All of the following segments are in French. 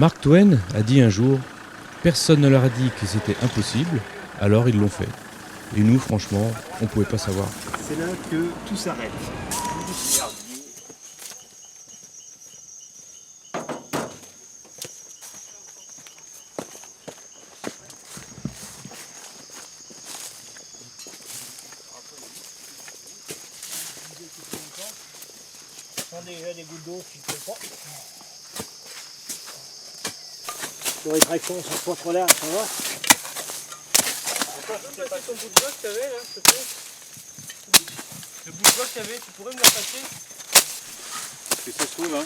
Mark Twain a dit un jour « Personne ne leur a dit que c'était impossible, alors ils l'ont fait. » Et nous, franchement, on pouvait pas savoir. C'est là que tout s'arrête. Déjà des gouttes d'eau qui ne pas. Sur les tractions, ça ne sont pas trop larges, ça va. Tu peux me passer ton bout de bloc que tu avais là, s'il te plaît? Le bout de bloc que tu avais, tu pourrais me le passer? Et ça se trouve, hein.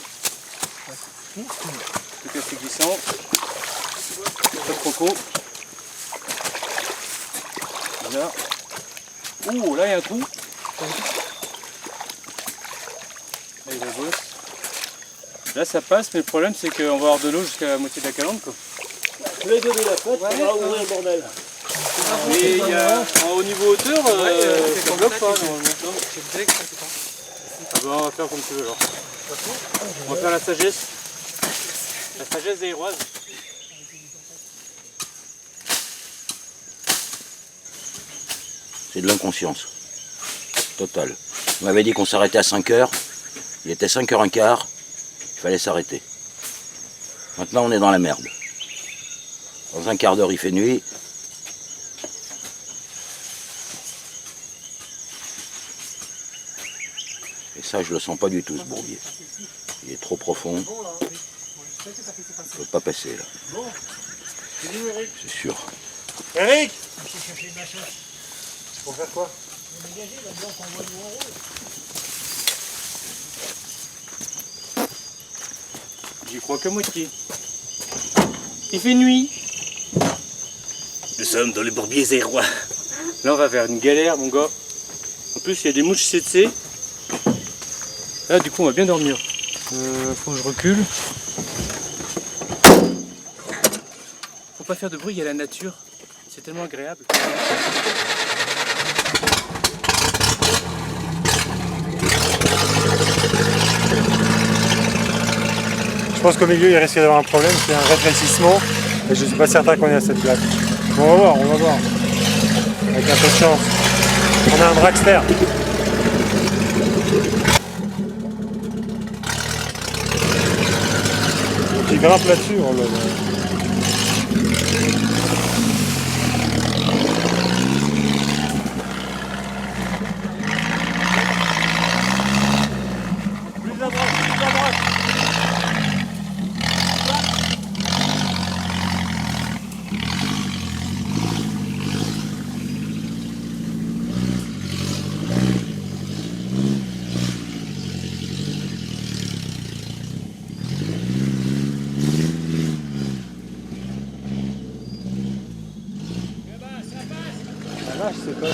Tout assez glissant. Pas de croco. Voilà. Ouh, là il y a un trou. Là, il y a la bosse. Là ça passe, mais le problème c'est qu'on va avoir de l'eau jusqu'à la moitié de la calandre, quoi. Tous les deux de la flotte, on va ouvrir le bordel. Et il y a, au niveau hauteur, ça ne bloque pas normalement. Ah bah, on va faire comme tu veux alors. On va faire la sagesse. La sagesse des héroïses. C'est de l'inconscience. Totale. On m'avait dit qu'on s'arrêtait à 5 heures. Il était 5h15. Il fallait s'arrêter. Maintenant on est dans la merde. Dans un quart d'heure il fait nuit. Et ça je le sens pas du tout ce bourbier. Il est trop profond. Je ne peux pas passer là. C'est sûr. Eric! Pour faire quoi? J'y crois qu'à moitié. Il fait nuit. Nous sommes dans le bourbier zérois. Là on va vers une galère mon gars. En plus il y a des mouches CC. Là du coup on va bien dormir. Faut que je recule. Faut pas faire de bruit, il y a la nature. C'est tellement agréable. Je pense qu'au milieu il risque d'avoir un problème, c'est un rétrécissement. Et je ne suis pas certain qu'on est à cette place. Bon, on va voir, on va voir. Avec un peu de chance. On a un dragster. Qui grimpe là-dessus, oh là là. Plus à droite, plus à droite. La vache, c'est pas ça.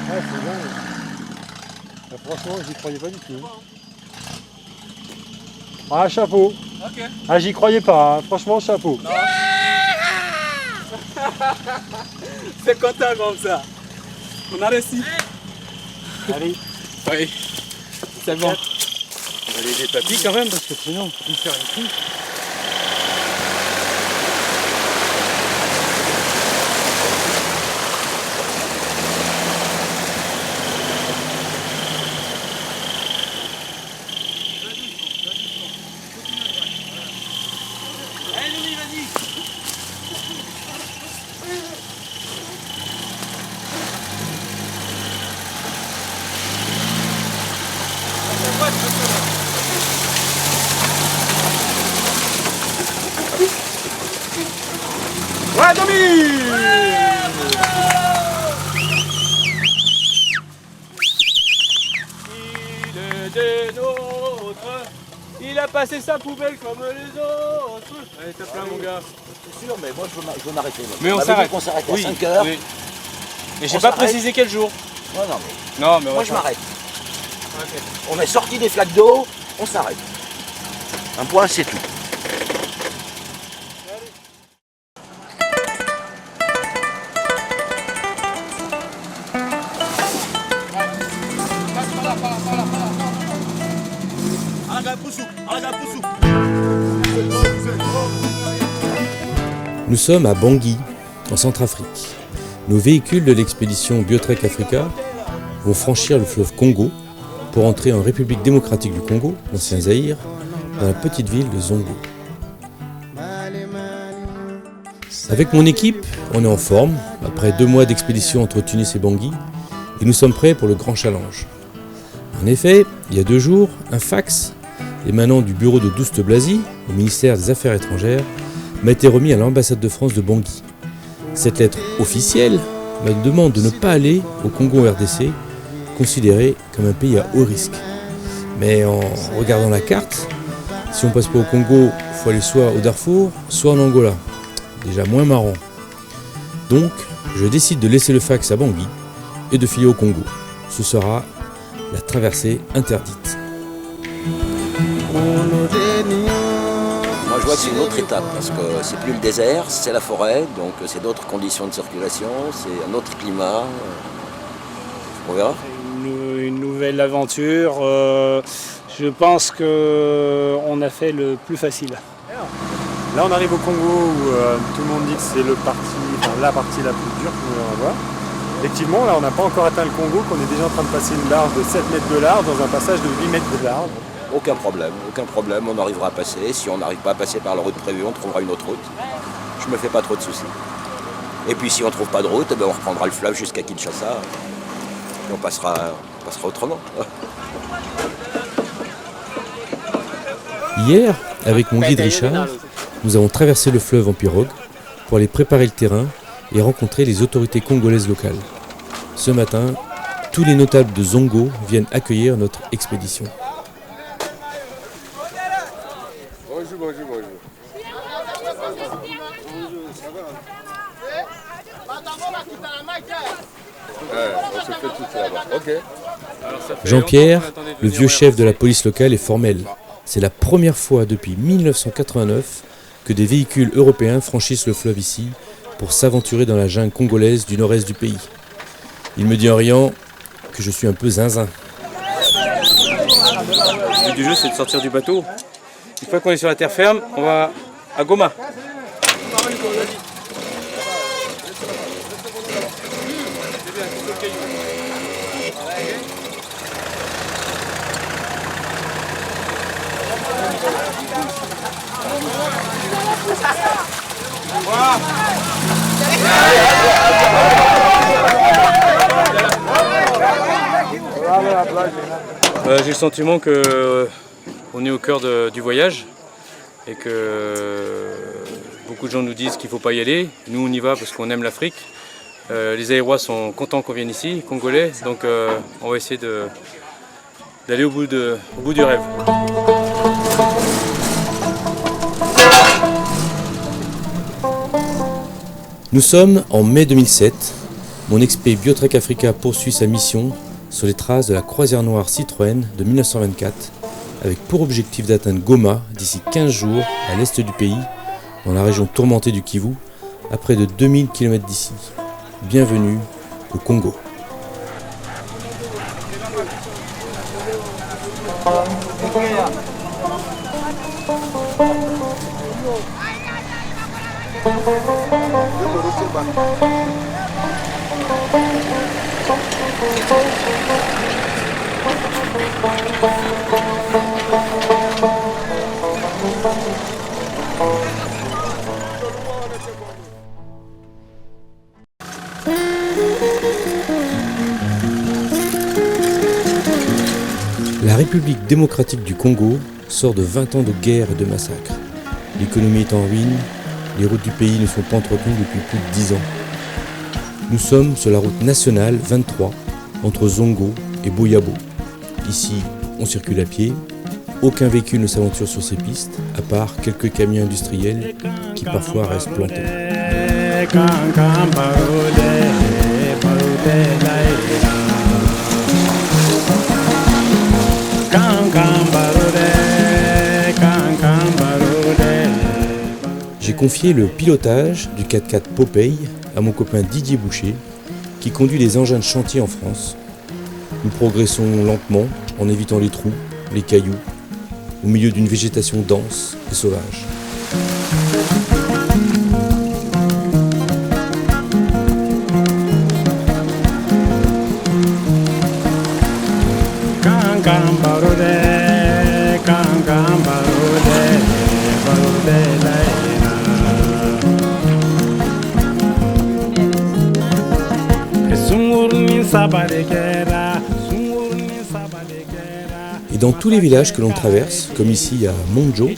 Ouais, c'est dingue. Bah, franchement, j'y croyais pas du tout. Ah, chapeau. Ok. Ah, j'y croyais pas, hein. Franchement, chapeau. C'est content comme ça. On a réussi. Allez. Oui. C'est bon. On va aller aider papy quand même parce que sinon on peut plus faire une crise. Allez Louis, vas-y. Ouais Domi! Il est des nôtres. Il a passé sa poubelle comme les autres. Allez, tape là mon gars. C'est sûr, mais moi je veux m'arrêter. Mais on m'avait s'arrête. dit qu'on s'arrêtait Oui, à 5 heures. oui. Et j'ai On pas s'arrête. précisé quel jour. Ouais, non, mais Non, mais on moi va je faire- m'arrête. Ok. On est sorti des flaques d'eau, on s'arrête. Un point, c'est tout. Nous sommes à Bangui, en Centrafrique. Nos véhicules de l'expédition Biotrek Africa vont franchir le fleuve Congo pour entrer en République démocratique du Congo, l'ancien Zaïre, dans la petite ville de Zongo. Avec mon équipe, on est en forme, après 2 mois d'expédition entre Tunis et Bangui, et nous sommes prêts pour le grand challenge. En effet, il y a 2 jours, un fax émanant du bureau de Douste Blazy, au ministère des Affaires étrangères, m'a été remis à l'ambassade de France de Bangui. Cette lettre officielle me demande de ne pas aller au Congo RDC, considéré comme un pays à haut risque. Mais en regardant la carte, si on passe pas au Congo, il faut aller soit au Darfour, soit en Angola. Déjà moins marrant. Donc, je décide de laisser le fax à Bangui et de filer au Congo. Ce sera la traversée interdite. Moi je vois que c'est une autre étape parce que c'est plus le désert, c'est la forêt, donc c'est d'autres conditions de circulation, c'est un autre climat. On verra. Une nouvelle aventure. Je pense qu'on a fait le plus facile. Là on arrive au Congo où tout le monde dit que c'est la partie la plus dure qu'on va voir. Effectivement là on n'a pas encore atteint le Congo, qu'on est déjà en train de passer une large de 7 mètres de large dans un passage de 8 mètres de large. Aucun problème, on arrivera à passer. Si on n'arrive pas à passer par la route prévue, on trouvera une autre route. Je me fais pas trop de soucis. Et puis si on trouve pas de route, on reprendra le fleuve jusqu'à Kinshasa et on passera autrement. Hier, avec mon guide Richard, nous avons traversé le fleuve en pirogue pour aller préparer le terrain et rencontrer les autorités congolaises locales. Ce matin, tous les notables de Zongo viennent accueillir notre expédition. Bonjour. On se fait tout ça là-bas. Ok. Jean-Pierre, le vieux chef de la police locale, est formel. C'est la première fois depuis 1989 que des véhicules européens franchissent le fleuve ici pour s'aventurer dans la jungle congolaise du nord-est du pays. Il me dit en riant que je suis un peu zinzin. Le but du jeu, c'est de sortir du bateau. Une fois qu'on est sur la terre ferme, on va à Goma. J'ai le sentiment que on est au cœur du voyage et que beaucoup de gens nous disent qu'il ne faut pas y aller. Nous on y va parce qu'on aime l'Afrique. Les Aérois sont contents qu'on vienne ici, Congolais, donc on va essayer d'aller au bout du rêve. Nous sommes en mai 2007. Mon expé Biotrek Africa poursuit sa mission sur les traces de la croisière noire Citroën de 1924, avec pour objectif d'atteindre Goma d'ici 15 jours à l'est du pays, dans la région tourmentée du Kivu, à près de 2000 km d'ici. Bienvenue au Congo. La République démocratique du Congo sort de 20 ans de guerre et de massacres. L'économie est en ruine, les routes du pays ne sont pas entretenues depuis plus de 10 ans. Nous sommes sur la route nationale 23 entre Zongo et Boyabo. Ici, on circule à pied. Aucun véhicule ne s'aventure sur ces pistes, à part quelques camions industriels qui parfois restent plantés. J'ai confié le pilotage du 4x4 Popeye à mon copain Didier Boucher, qui conduit les engins de chantier en France. Nous progressons lentement en évitant les trous, les cailloux au milieu d'une végétation dense et sauvage. Et dans tous les villages que l'on traverse, comme ici à Monjo,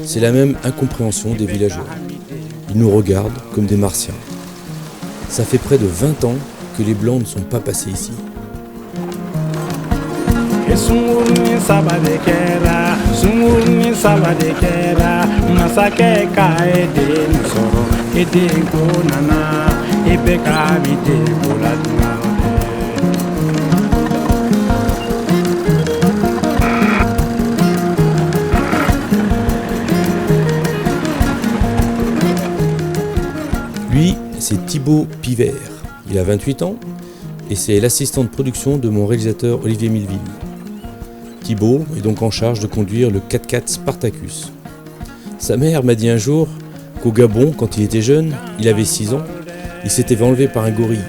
c'est la même incompréhension des villageois. Ils nous regardent comme des martiens. Ça fait près de 20 ans que les Blancs ne sont pas passés ici. Lui, c'est Thibaut Pivert. Il a 28 ans et c'est l'assistant de production de mon réalisateur Olivier Milleville. Thibaut est donc en charge de conduire le 4x4 Spartacus. Sa mère m'a dit un jour qu'au Gabon, quand il était jeune, il avait 6 ans, il s'était fait enlever par un gorille.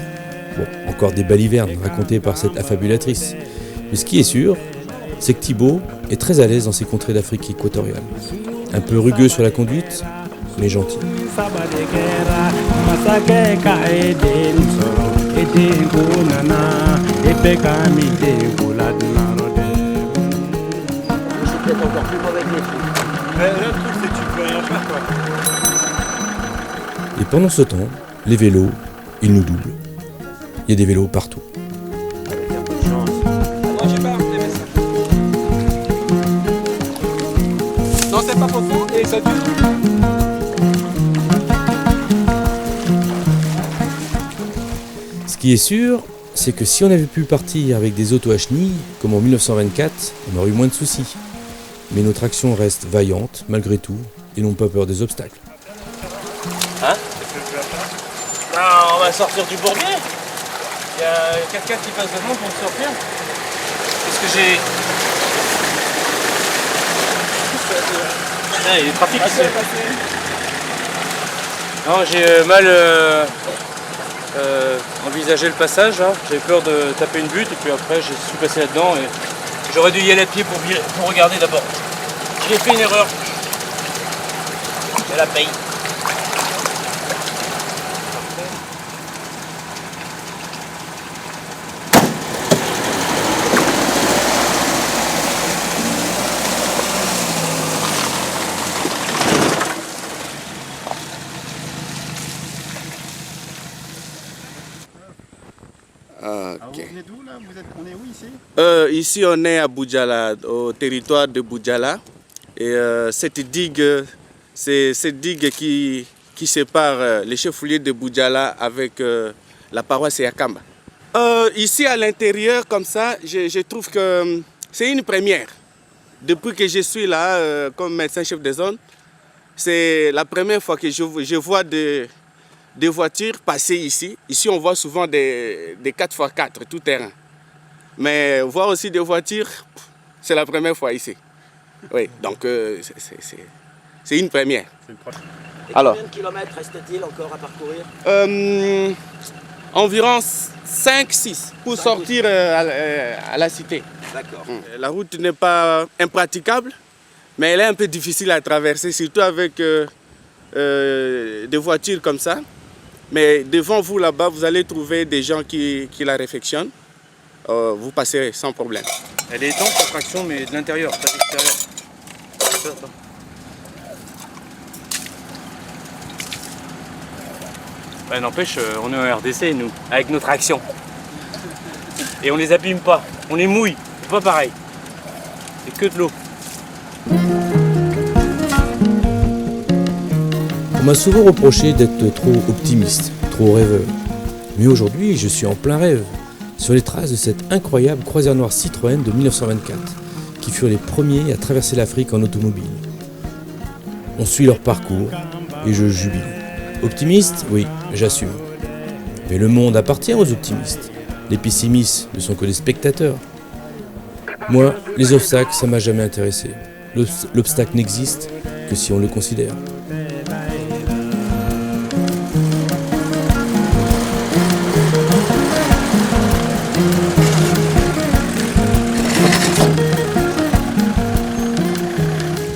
Bon, encore des balivernes racontées par cette affabulatrice. Mais ce qui est sûr, c'est que Thibaut est très à l'aise dans ces contrées d'Afrique équatoriale. Un peu rugueux sur la conduite, mais gentil. Peut-être encore plus mauvais que les trous. Là, le truc, c'est que tu peux rien faire, quoi. Et pendant ce temps, les vélos, ils nous doublent. Il y a des vélos partout. Avec un peu de chance. Moi j'ai pas les messages. Non, c'est pas profond et ça tue. Ce qui est sûr, c'est que si on avait pu partir avec des autos à chenilles, comme en 1924, on aurait eu moins de soucis. Mais notre action reste vaillante, malgré tout, et n'ont pas peur des obstacles. Hein? On va sortir du bourbier. Il y a 4x4 qui passe devant pour sortir. Qu'est-ce que j'ai... Ah, il y a du trafic ici. Non, j'ai mal envisagé le passage. Hein. J'avais peur de taper une butte et puis après je suis passé là-dedans et j'aurais dû y aller à pied pour regarder d'abord. J'ai fait une erreur. Je la paye. Ok. Vous êtes où là? On est où ici? Ici, on est à Boudjala, au territoire de Boudjala. Et cette digue, c'est cette digue qui sépare les chefs-lieux de Boudjala avec la paroisse Yakamba. Ici, à l'intérieur, comme ça, je trouve que c'est une première. Depuis que je suis là, comme médecin-chef de zone, c'est la première fois que je vois des voitures passer ici. Ici, on voit souvent des 4x4 tout terrain. Mais voir aussi des voitures, c'est la première fois ici. Oui, donc c'est une première. Et Alors. combien de kilomètres reste-t-il encore à parcourir? Environ 5-6 pour 5 sortir à la cité. D'accord. La route n'est pas impraticable, mais elle est un peu difficile à traverser, surtout avec des voitures comme ça. Mais devant vous, là-bas, vous allez trouver des gens qui la réfectionnent. Vous passerez sans problème. Elle est étanche la traction, mais de l'intérieur, pas de l'extérieur. Ouais, n'empêche, on est en RDC, nous, avec nos tractions. Et on les abîme pas, on les mouille, c'est pas pareil. C'est que de l'eau. On m'a souvent reproché d'être trop optimiste, trop rêveur. Mais aujourd'hui, je suis en plein rêve, sur les traces de cette incroyable croisière noire Citroën de 1924, qui furent les premiers à traverser l'Afrique en automobile. On suit leur parcours et je jubile. Optimiste, oui, j'assume. Mais le monde appartient aux optimistes. Les pessimistes ne sont que des spectateurs. Moi, les obstacles, ça m'a jamais intéressé. l'obstacle n'existe que si on le considère.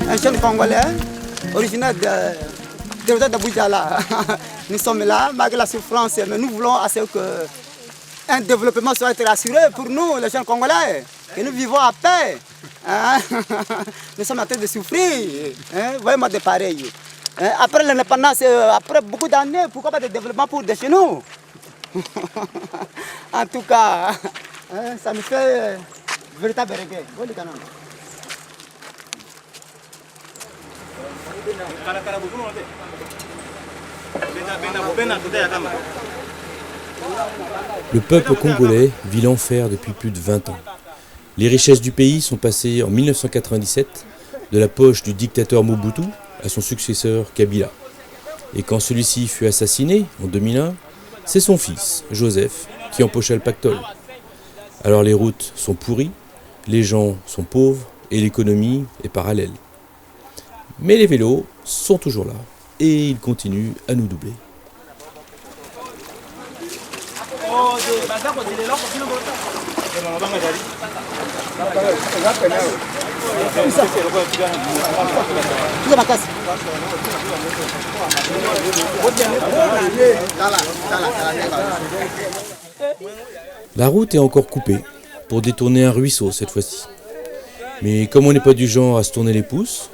Un jeune Congolais, originaire de Boudjala. Nous sommes là, malgré la souffrance, mais nous voulons à ce qu'un développement soit assuré pour nous, les jeunes Congolais, que nous vivons à paix. Hein? Nous sommes en train de souffrir. Hein? Voyez-moi de pareil. Hein? Après l'indépendance, après beaucoup d'années, pourquoi pas de développement pour de chez nous? En tout cas, hein, ça nous fait véritable regret. Le peuple congolais vit l'enfer depuis plus de 20 ans. Les richesses du pays sont passées en 1997 de la poche du dictateur Mobutu à son successeur Kabila. Et quand celui-ci fut assassiné en 2001, c'est son fils, Joseph, qui empocha le pactole. Alors les routes sont pourries, les gens sont pauvres et l'économie est parallèle. Mais les vélos sont toujours là et ils continuent à nous doubler. La route est encore coupée pour détourner un ruisseau cette fois-ci. Mais comme on n'est pas du genre à se tourner les pouces,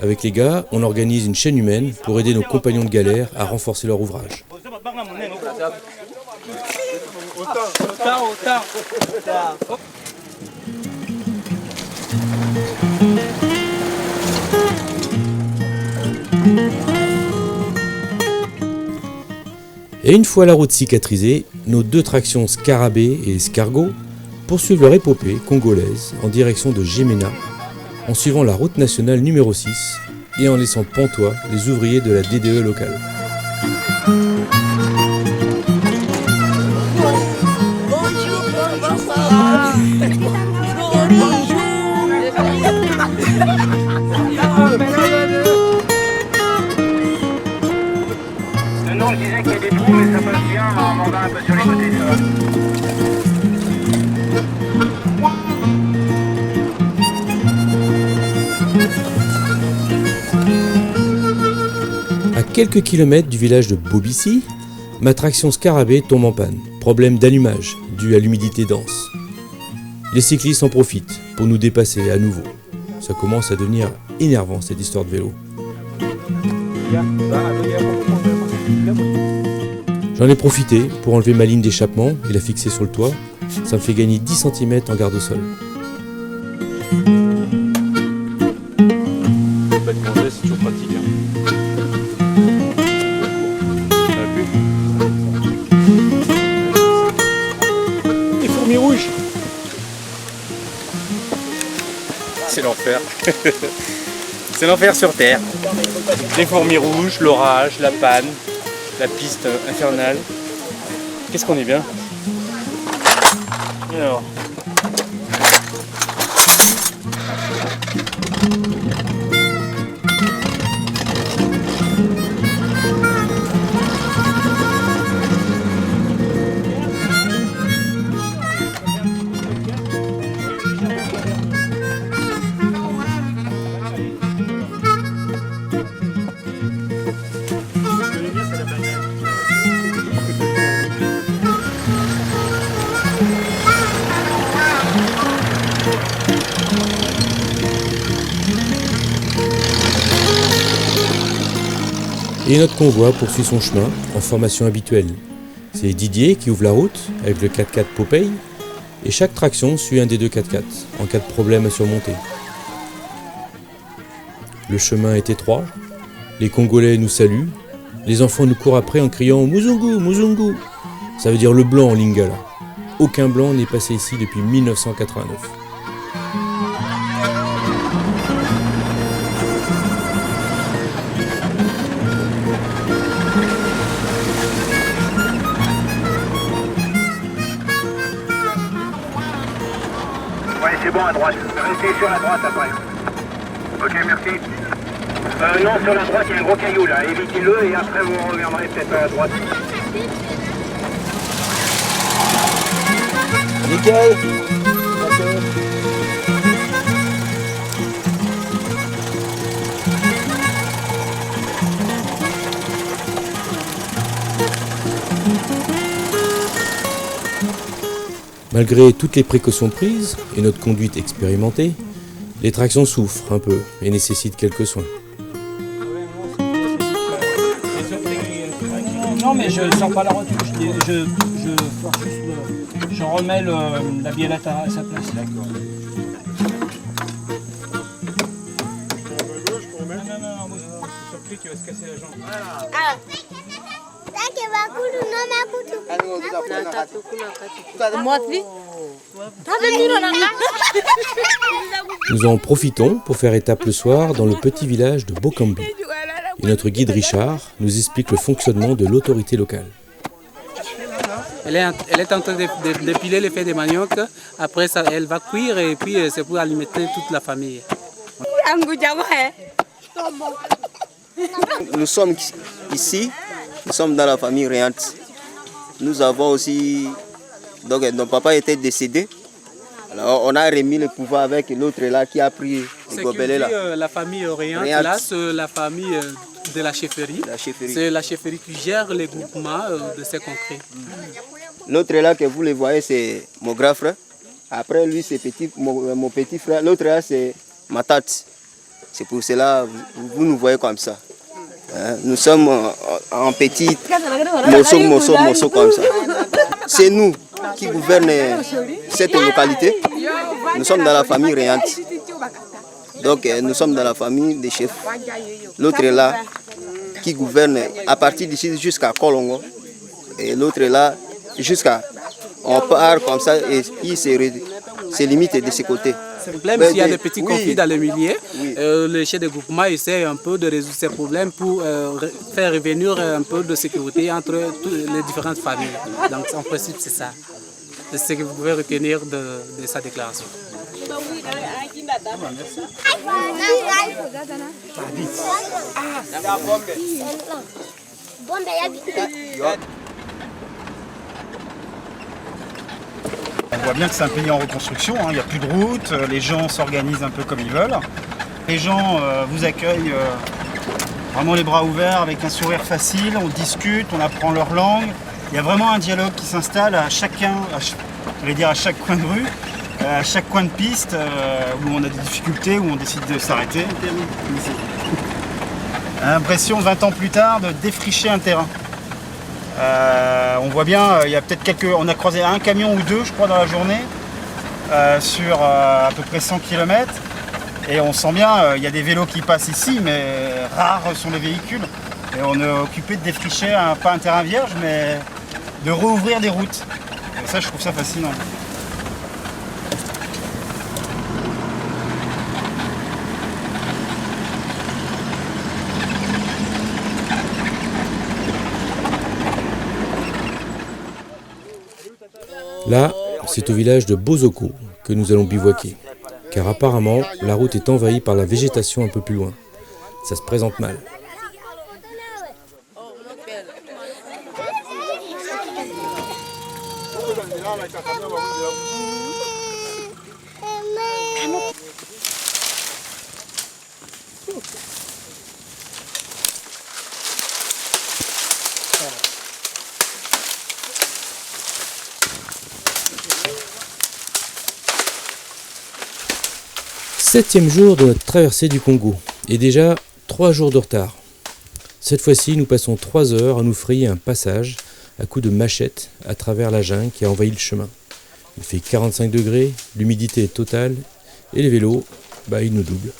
avec les gars, on organise une chaîne humaine pour aider nos compagnons de galère à renforcer leur ouvrage. Et une fois la route cicatrisée, nos deux tractions Scarabée et Escargot poursuivent leur épopée congolaise en direction de Gémena, en suivant la route nationale numéro 6 et en laissant pantois les ouvriers de la DDE locale. Non, je disais qu'il y a des trous, mais ça passe bien en vendant un peu sur les côtés, ça va. À quelques kilomètres du village de Bobissi, ma traction Scarabée tombe en panne. Problème d'allumage dû à l'humidité dense. Les cyclistes en profitent pour nous dépasser à nouveau. Ça commence à devenir énervant cette histoire de vélo. J'en ai profité pour enlever ma ligne d'échappement et la fixer sur le toit. Ça me fait gagner 10 cm en garde au sol. Pas de congé, c'est toujours pratique. Les fourmis rouges. C'est l'enfer. C'est l'enfer sur Terre. Les fourmis rouges, l'orage, la panne, la piste infernale. Qu'est-ce qu'on est bien. Alors. Et notre convoi poursuit son chemin en formation habituelle. C'est Didier qui ouvre la route avec le 4x4 Popeye et chaque traction suit un des deux 4x4 en cas de problème à surmonter. Le chemin est étroit, les Congolais nous saluent, les enfants nous courent après en criant « Muzungu, Muzungu !» Ça veut dire le blanc en lingala. Aucun blanc n'est passé ici depuis 1989. Ouais, c'est bon à droite. Restez sur la droite après. Ok, merci. Non, sur la droite, il y a un gros caillou là. Évitez-le et après vous reviendrez peut-être à la droite. Nickel. Malgré toutes les précautions prises et notre conduite expérimentée, les tractions souffrent un peu et nécessitent quelques soins. Non, mais je sors pas la roture, je remets la biellette à sa place. D'accord. Non, moi je suis surpris qu'il va se casser la jambe. Nous en profitons pour faire étape le soir dans le petit village de Bokambi. Et notre guide Richard nous explique le fonctionnement de l'autorité locale. Elle est en train d'épiler les feuilles de manioc. Après, ça, elle va cuire et puis c'est pour alimenter toute la famille. Nous sommes ici, nous sommes dans la famille Réante. Nous avons aussi, donc notre papa était décédé. Alors on a remis le pouvoir avec l'autre là qui a pris le gobelet là. La famille Réante, là c'est la famille de la chefferie. C'est la chefferie qui gère les groupements de ces contrées. L'autre là que vous le voyez c'est mon grand frère. Après lui c'est mon petit frère. L'autre là c'est ma tante. C'est pour cela vous nous voyez comme ça. Nous sommes en petit morceau comme ça. C'est nous qui gouvernons cette localité. Nous sommes dans la famille Réante. Donc nous sommes dans la famille des chefs. L'autre est là qui gouverne à partir d'ici jusqu'à Kolongo. Et l'autre est là jusqu'à... On part comme ça et il se limite de ce côté. Même s'il y a des petits conflits dans le milieu, le chef de groupement essaie un peu de résoudre ces problèmes pour faire revenir un peu de sécurité entre les différentes familles. Donc en principe c'est ça. C'est ce que vous pouvez retenir de sa déclaration. On voit bien que c'est un pays en reconstruction, hein. Il n'y a plus de route, les gens s'organisent un peu comme ils veulent. Les gens vous accueillent vraiment les bras ouverts, avec un sourire facile, on discute, on apprend leur langue. Il y a vraiment un dialogue qui s'installe à chacun, à chaque coin de rue, à chaque coin de piste, où on a des difficultés, où on décide de s'arrêter. L'impression 20 ans plus tard de défricher un terrain. On voit bien, il y a peut-être on a croisé un camion ou deux je crois dans la journée sur à peu près 100 km et on sent bien, il y a des vélos qui passent ici mais rares sont les véhicules et on est occupé de défricher pas un terrain vierge mais de rouvrir des routes et ça je trouve ça fascinant. Là, c'est au village de Bozoko que nous allons bivouaquer, car apparemment, la route est envahie par la végétation un peu plus loin. Ça se présente mal. Septième jour de notre traversée du Congo, et déjà 3 jours de retard. Cette fois-ci, nous passons 3 heures à nous frayer un passage à coups de machette à travers la jungle qui a envahi le chemin. Il fait 45 degrés, l'humidité est totale, et les vélos, ils nous doublent.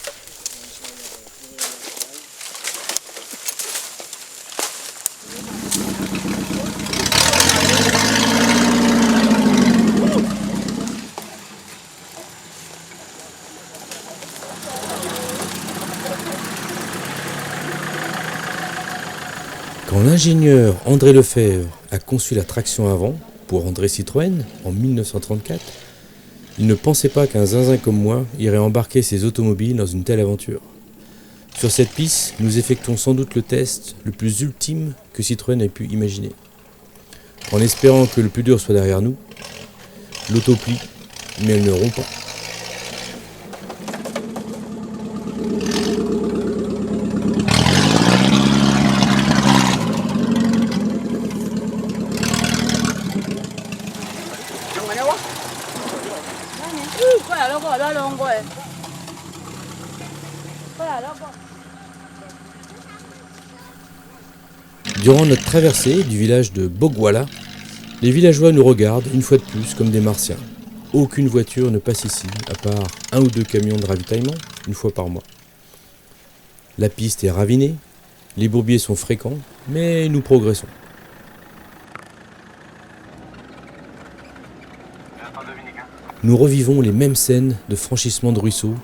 Quand l'ingénieur André Lefebvre a conçu la traction avant pour André Citroën en 1934, il ne pensait pas qu'un zinzin comme moi irait embarquer ses automobiles dans une telle aventure. Sur cette piste, nous effectuons sans doute le test le plus ultime que Citroën ait pu imaginer. En espérant que le plus dur soit derrière nous, l'auto plie, mais elle ne rompt pas. Durant notre traversée du village de Bogwala, les villageois nous regardent une fois de plus comme des martiens. Aucune voiture ne passe ici, à part 1 ou 2 camions de ravitaillement, une fois par mois. La piste est ravinée, les bourbiers sont fréquents, mais nous progressons. Nous revivons les mêmes scènes de franchissement de ruisseaux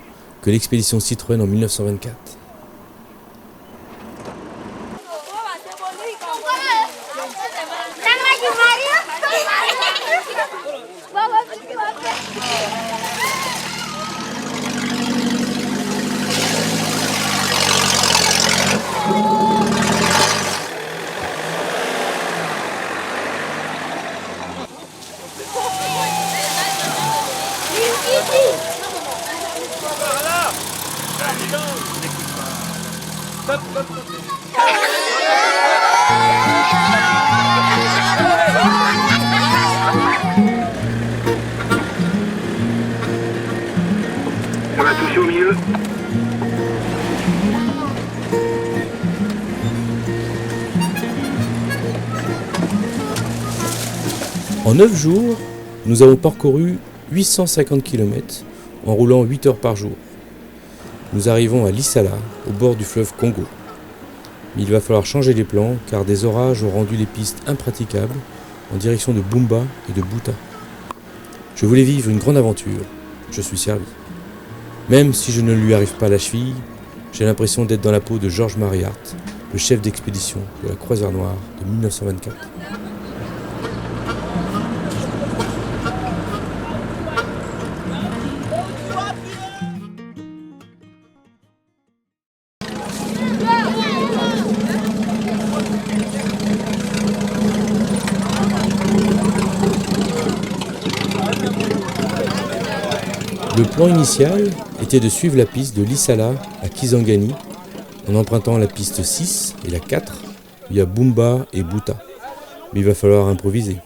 que l'expédition Citroën en 1924. On va toucher au milieu. En 9 jours, nous avons parcouru 850 km en roulant 8 heures par jour. Nous arrivons à Lissala, au bord du fleuve Congo. Mais il va falloir changer les plans car des orages ont rendu les pistes impraticables en direction de Bumba et de Buta. Je voulais vivre une grande aventure, je suis servi. Même si je ne lui arrive pas à la cheville, j'ai l'impression d'être dans la peau de Georges Mariart, le chef d'expédition de la Croisière Noire de 1924. Le plan initial était de suivre la piste de Lissala à Kisangani en empruntant la piste 6 et la 4 via Bumba et Buta. Mais il va falloir improviser.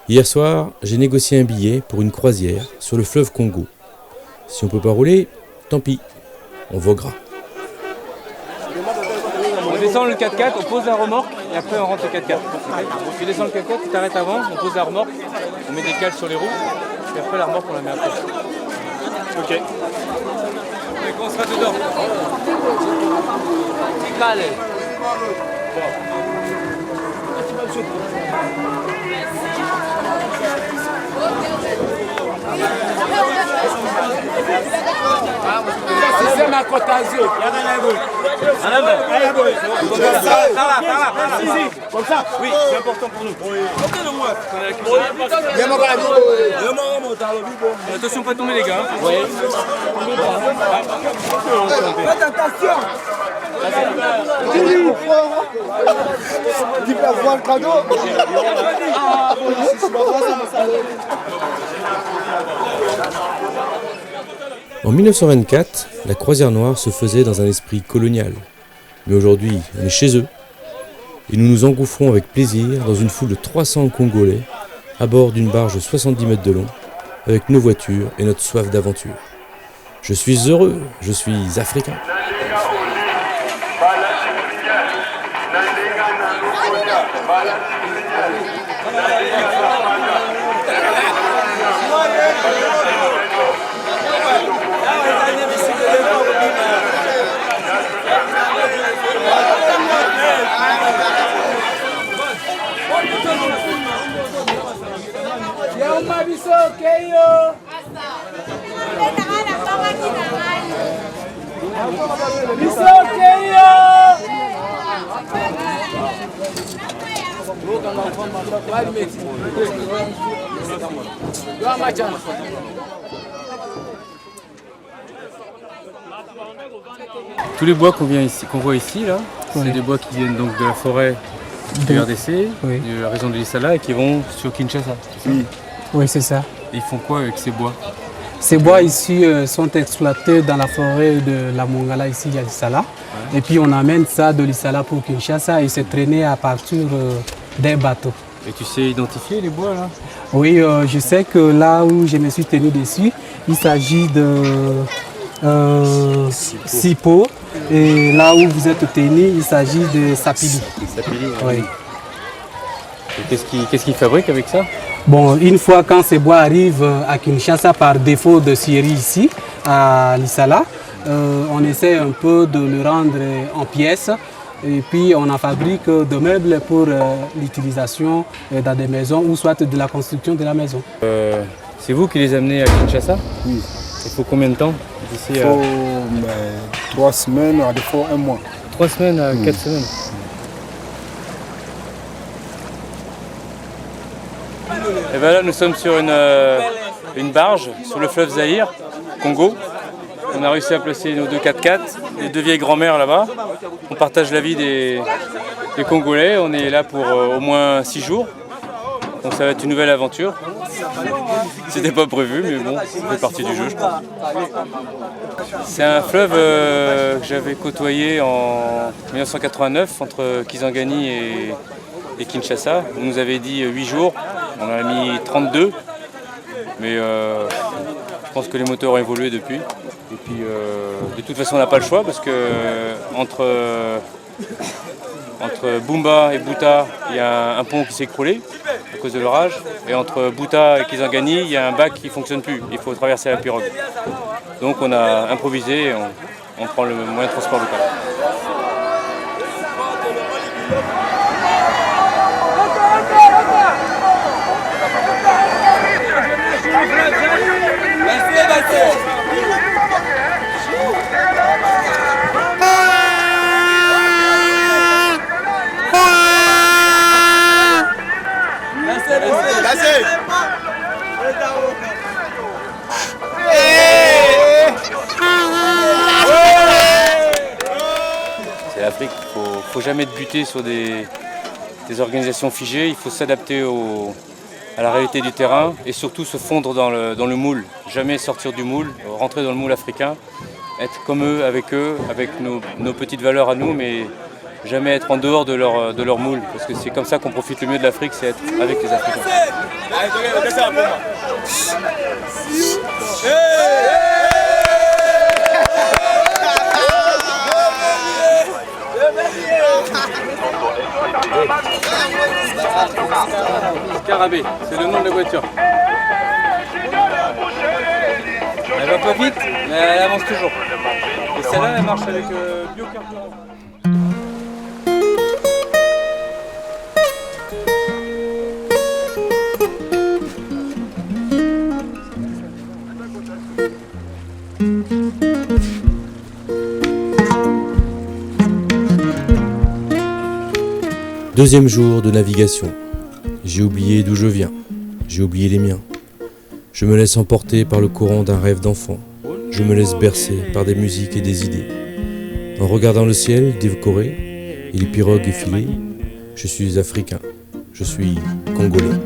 Hier soir, j'ai négocié un billet pour une croisière sur le fleuve Congo. Si on ne peut pas rouler, tant pis, on voguera. On descend le 4x4, on pose la remorque et après on rentre le 4x4. Tu descends le 4x4, tu t'arrêtes avant, on pose la remorque, on met des cales sur les roues et après la remorque on la met après. Ok. Et quand on sera dedans. Allez. C'est ma cotation. Comme ça. Oui, c'est important pour nous. Attention, pas tomber les gars. Ouais. Faites attention. Tu peux voir le cadeau. En 1924, la Croisière Noire se faisait dans un esprit colonial. Mais aujourd'hui, on est chez eux. Et nous nous engouffrons avec plaisir dans une foule de 300 Congolais à bord d'une barge de 70 mètres de long, avec nos voitures et notre soif d'aventure. Je suis heureux, je suis africain. Tous les bois qu'on voit ici, là, c'est des bois qui viennent donc de la forêt du RDC, de la région de l'Issala et qui vont sur Kinshasa. Oui, c'est ça. Et ils font quoi avec ces bois? Ces bois ici sont exploités dans la forêt de la Mongala ici à l'Issala. Et puis on amène ça de l'Issala pour Kinshasa et c'est traîné à partir des bateaux. Et tu sais identifier les bois là? Oui, je sais que là où je me suis tenu dessus, il s'agit de Sipo. Et là où vous êtes tenu, il s'agit de Sapili. Sapili, oui. Et qu'est-ce qu'ils fabriquent avec ça? Bon, une fois quand ces bois arrivent à Kinshasa par défaut de scierie ici, à l'Issala, on essaie un peu de le rendre en pièces et puis on en fabrique de meubles pour l'utilisation dans des maisons ou soit de la construction de la maison. C'est vous qui les amenez à Kinshasa? Oui. Il faut combien de temps? Il faut 3 semaines, des fois 1 mois. 3 semaines à 4 semaines. Et bien là, nous sommes sur une barge sur le fleuve Zaïre, Congo. On a réussi à placer nos 2 4x4, les 2 vieilles grand-mères là-bas. On partage la vie des Congolais. On est là pour au moins 6 jours. Donc ça va être une nouvelle aventure. C'était pas prévu, mais bon, ça fait partie du jeu, je pense. C'est un fleuve que j'avais côtoyé en 1989 entre Kisangani et Kinshasa. On nous avait dit 8 jours, on en a mis 32. Mais je pense que les moteurs ont évolué depuis. Et puis de toute façon on n'a pas le choix parce que entre Bumba et Buta, il y a un pont qui s'est écroulé à cause de l'orage. Et entre Buta et Kisangani, il y a un bac qui ne fonctionne plus. Il faut traverser la pirogue. Donc on a improvisé et on prend le moyen de transport local. C'est l'Afrique, il ne faut jamais buter sur des organisations figées, il faut s'adapter à la réalité du terrain et surtout se fondre dans le moule. Jamais sortir du moule, rentrer dans le moule africain, être comme eux, avec nos petites valeurs à nous, mais jamais être en dehors de leur moule. Parce que c'est comme ça qu'on profite le mieux de l'Afrique, c'est être avec les Africains. Scarabée, c'est le nom de la voiture. Elle va pas vite, mais elle avance toujours. Et celle-là, elle marche avec biocarburant. Deuxième jour de navigation. J'ai oublié d'où je viens. J'ai oublié les miens. Je me laisse emporter par le courant d'un rêve d'enfant. Je me laisse bercer par des musiques et des idées. En regardant le ciel décoré et les pirogues effilées, je suis africain. Je suis congolais.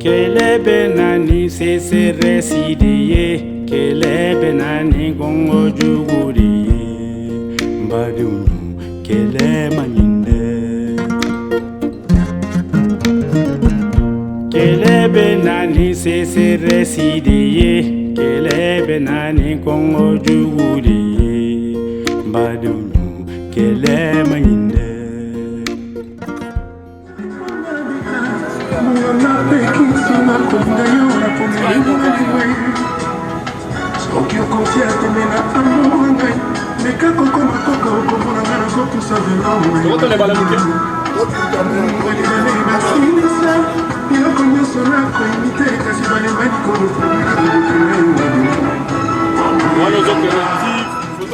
Kele benani sese residi kele benani gongo juguri mbadunu kele maninde kele benani sese residi kele benani gongo juguri mbadunu kele maninde. On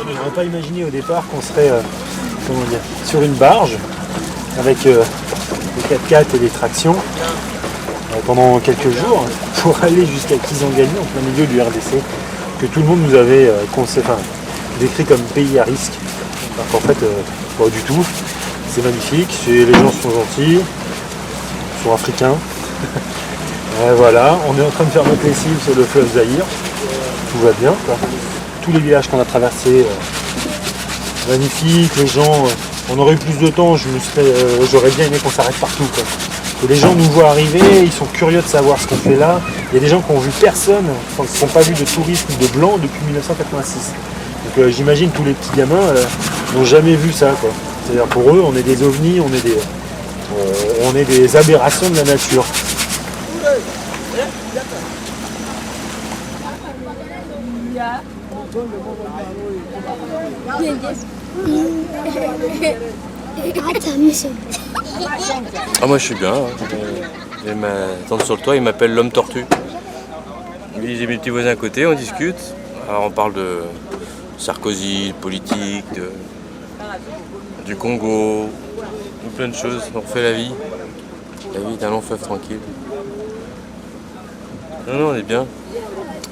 n'aurait pas imaginé au départ qu'on serait sur une barge avec les 4x4 et les tractions pendant quelques jours pour aller jusqu'à Kisangani en plein milieu du RDC que tout le monde nous avait décrit comme pays à risque. Alors qu'en fait, pas du tout. C'est magnifique, les gens sont gentils, sont africains. Voilà, on est en train de faire notre lessive sur le fleuve Zaïre. Tout va bien, quoi. Tous les villages qu'on a traversés, magnifiques, les gens, on aurait eu plus de temps, j'aurais bien aimé qu'on s'arrête partout, quoi. Et les gens nous voient arriver, ils sont curieux de savoir ce qu'on fait là. Il y a des gens qui n'ont vu personne, qui n'ont pas vu de touristes ou de blancs depuis 1986. Donc j'imagine tous les petits gamins n'ont jamais vu ça, quoi. C'est-à-dire pour eux, on est des ovnis, on est des aberrations de la nature. Ah, moi je suis bien. J'ai ma tante sur le toit, il m'appelle l'homme tortue. Lui, j'ai mes petits voisins à côté, on discute. Alors on parle de Sarkozy, politique, du Congo, de plein de choses. On refait la vie. La vie d'un long fleuve tranquille. Non, on est bien.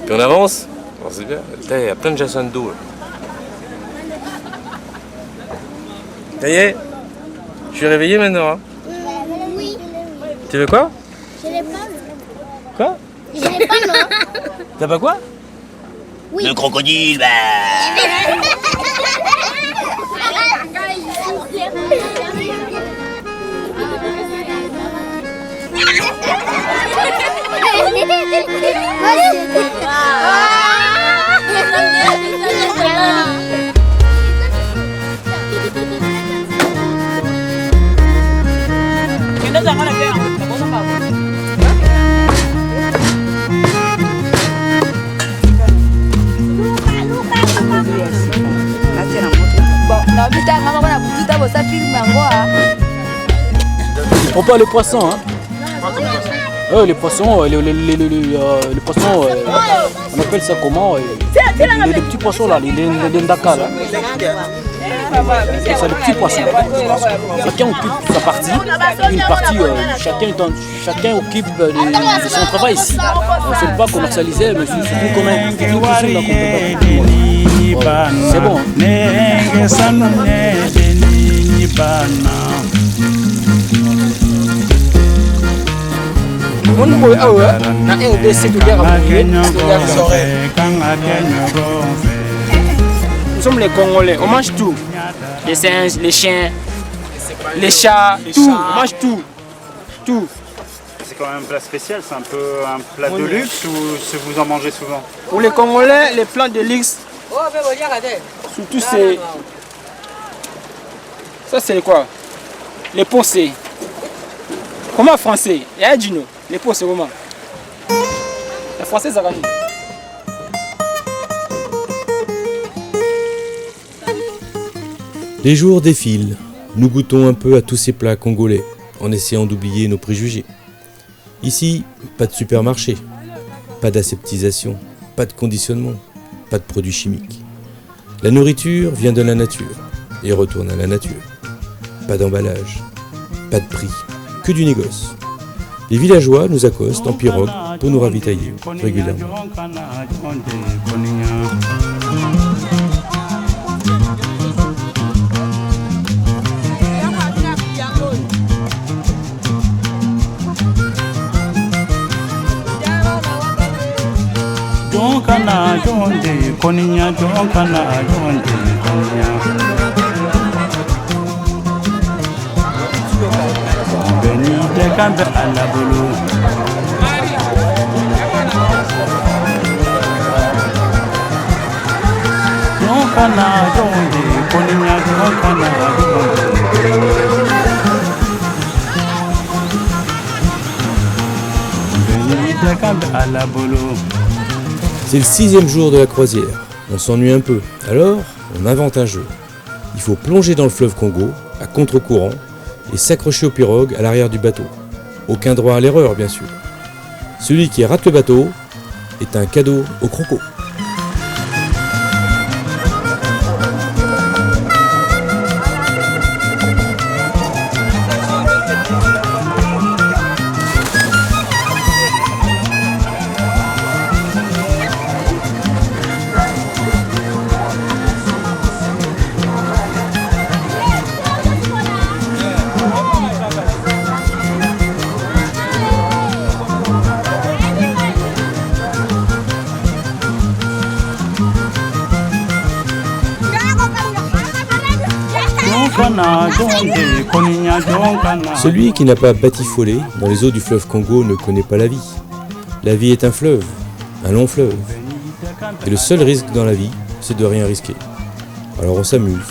Puis on avance. Alors, c'est bien. Putain, il y a plein de jassins d'eau. Ça y est, je suis réveillé maintenant. Hein. Oui. Tu veux quoi? Je l'ai pas. Quoi? Je l'ai pas, non. T'as pas quoi? Oui. Le crocodile, bah. Il prend pas le poisson, hein. Les poissons, les poissons, on appelle ça comment? Les petits poissons là, les ndaka là. C'est les petits poissons. Chacun occupe sa partie, une partie, chacun occupe son travail ici. C'est pas commercialisé, mais c'est surtout comme un cuisine là qu'on peut pas. C'est bon. Nous sommes les Congolais, on mange tout. Les singes, les chiens, les chats, tout, on mange tout. Tout. C'est quand même un plat spécial, c'est un peu un plat de luxe ou vous en mangez souvent? Pour les Congolais, les plats de luxe, surtout c'est... Ça c'est quoi? Les poncés. Comment en français? Il y a du nom. Les poncés comment? Les français ça gagne. Les jours défilent, nous goûtons un peu à tous ces plats congolais, en essayant d'oublier nos préjugés. Ici, pas de supermarché, pas d'aseptisation, pas de conditionnement, pas de produits chimiques. La nourriture vient de la nature et retourne à la nature. Pas d'emballage, pas de prix, que du négoce. Les villageois nous accostent en pirogue pour nous ravitailler régulièrement. Jonkana jonde koninya jonkana jonde koninya Beni de kambe alabulu Jonkana jonde koninya jonkana Beni de kambe alabulu. C'est le 6e jour de la croisière. On s'ennuie un peu. Alors, on invente un jeu. Il faut plonger dans le fleuve Congo, à contre-courant, et s'accrocher aux pirogues à l'arrière du bateau. Aucun droit à l'erreur, bien sûr. Celui qui rate le bateau est un cadeau au croco. Celui qui n'a pas batifolé dans les eaux du fleuve Congo ne connaît pas la vie. La vie est un fleuve, un long fleuve. Et le seul risque dans la vie, c'est de rien risquer. Alors on s'amuse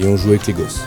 et on joue avec les gosses.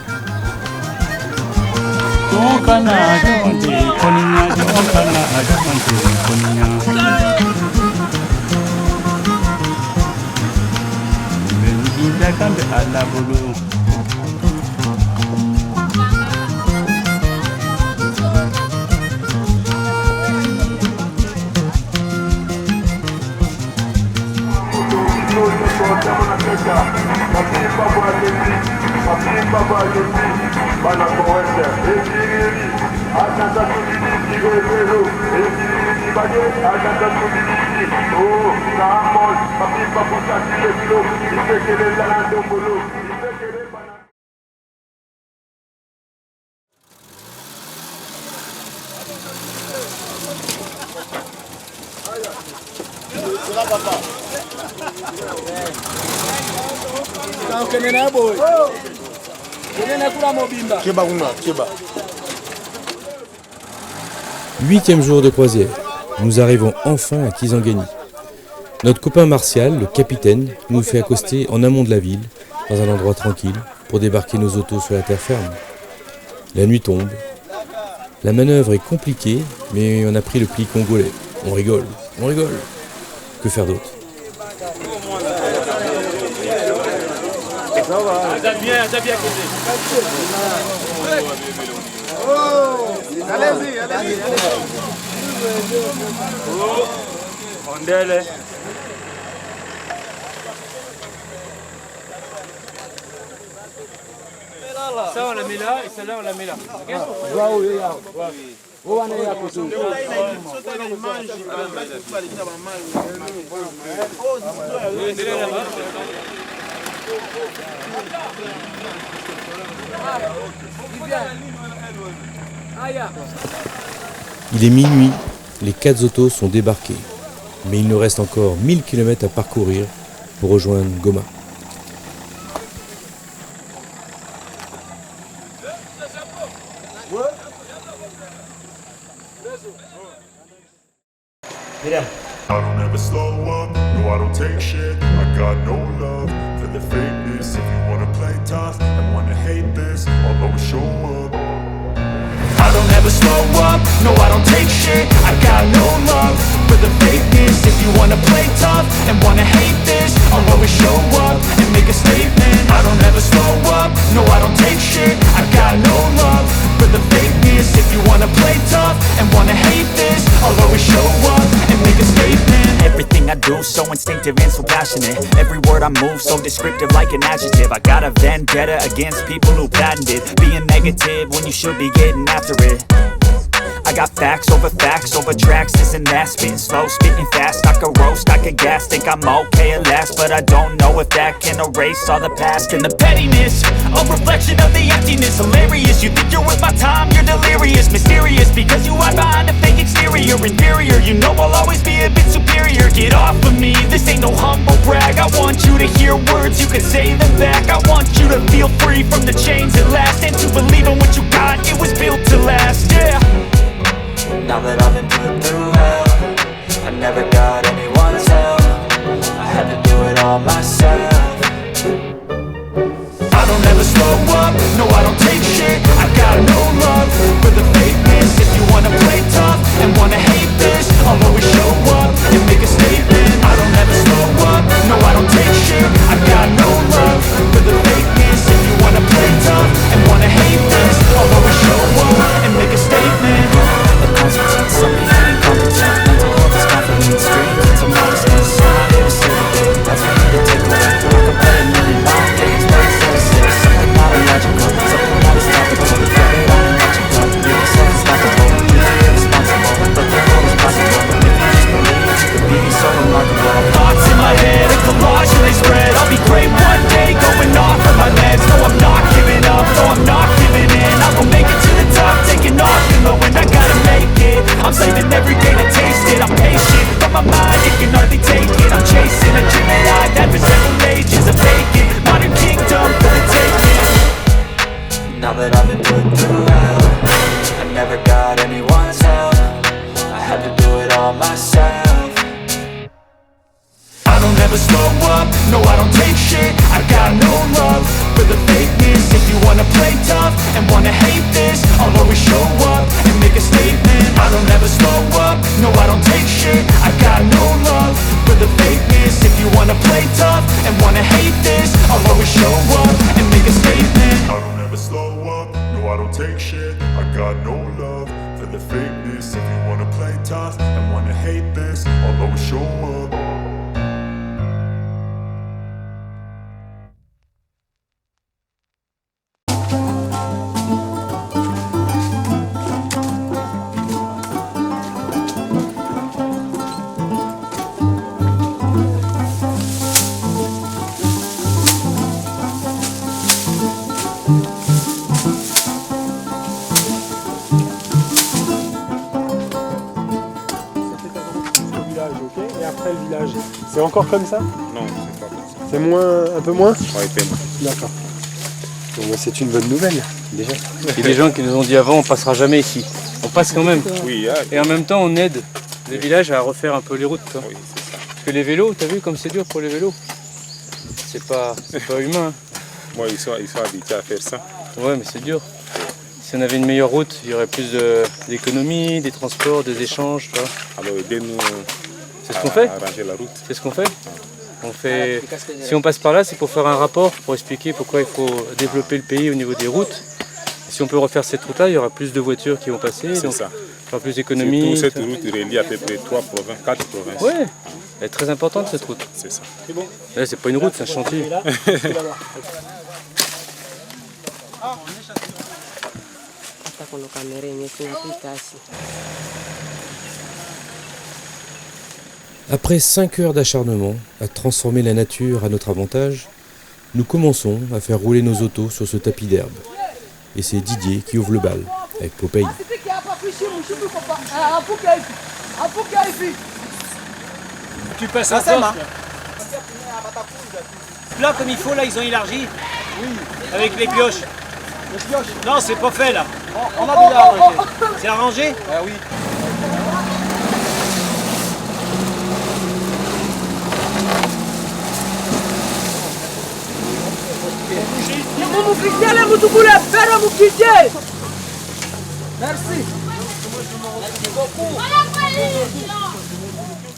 Huitième jour de croisière. Nous arrivons enfin à Kisangani. Notre copain Martial, le capitaine, nous fait accoster en amont de la ville, dans un endroit tranquille, pour débarquer nos autos sur la terre ferme. La nuit tombe. La manœuvre est compliquée, mais on a pris le pli congolais. On rigole. Que faire d'autre? Ça on la met là et celle-là on la met là. Il est minuit, les 4 autos sont débarquées, mais il nous reste encore 1000 km à parcourir pour rejoindre Goma. I don't ever slow up, no I don't take shit. I got no love for the fakeness. If you wanna play tough and wanna hate this, I'll always show up. I don't ever slow up, no I don't take shit. I got no love for the fakeness. If you wanna play tough and wanna hate this, I'll always show up and make a statement. I don't ever slow up, no I don't take shit. I got no love for the fakeness. If you wanna play tough and wanna hate this, I'll always show up and make a statement. Everything I do so instinctive and so passionate. Every word I move so descriptive like an adjective. I got a vendetta against people who patented being negative when you should be getting after it. I got facts over tracks, this and that. Spitting slow, spitting fast, I could roast, I could gas. Think I'm okay at last, but I don't know if that can erase all the past. And the pettiness, a reflection of the emptiness. Hilarious, you think you're worth my time, you're delirious. Mysterious, because you hide behind a fake exterior. Inferior, you know I'll always be a bit superior. Get off of me, this ain't no humble brag. I want you to hear words, you can say them back. I want you to feel free from the chains at last, and to believe in what you got, it was built to last, yeah. Now that I've been put through hell, I never got anyone's help. I had to do it all myself. I don't ever slow up, no I don't take shit. I got no love for the fakeness. If you wanna play tough and wanna hate this, I'll always show up and make a statement. I don't ever slow up, no I don't take shit. I got no love for the fakeness. If you wanna play tough and wanna hate this, I'll always show up and make a statement. Some being incompetent, mental health is confident, straight never slow up, no I don't take shit. I got no love for the fakeness. If you wanna play tough and wanna hate this, I'll always show up and make a statement. I don't ever slow up, no I don't take shit. I got no love for the fakeness. If you wanna play tough and wanna hate this, I'll always show up and make a statement. I don't ever slow up, no I don't take shit. I got no love for the fakeness. If you wanna play tough and wanna hate this, I'll always show up. C'est encore comme ça? Non, c'est pas comme ça. C'est moins, un peu moins? Ouais, un peu moins. D'accord. Bon, bah, c'est une bonne nouvelle, déjà. Il y a des gens qui nous ont dit avant, on passera jamais ici. On passe quand même. Oui, Et en même temps, on aide les villages à refaire un peu les routes. Oui, c'est ça. Parce que les vélos, t'as vu comme c'est dur pour les vélos? C'est pas humain. Moi, ils sont habitués à faire ça. Ouais, mais c'est dur. Si on avait une meilleure route, il y aurait plus d'économies, des transports, des échanges. Tu vois. Alors, aidez-nous. C'est ce qu'on fait. Arranger la route. C'est ce qu'on fait. Si on passe par là, c'est pour faire un rapport, pour expliquer pourquoi il faut développer le pays au niveau des routes. Et si on peut refaire cette route-là, il y aura plus de voitures qui vont passer. C'est ça. Il y aura plus d'économies. Cette route relie à peu près 3 provinces, 4 provinces. Ouais, elle est très importante cette route. C'est ça. Là, c'est pas une route, c'est un chantier. Après 5 heures d'acharnement à transformer la nature à notre avantage, nous commençons à faire rouler nos autos sur ce tapis d'herbe. Et c'est Didier qui ouvre le bal, avec Popeye. Tu passes en force, là. Là, comme il faut, là, ils ont élargi. Oui. Avec les pioches. Les pioches? Non, c'est pas fait, là. On a déjà arrangé. C'est arrangé? Ah oui. Merci.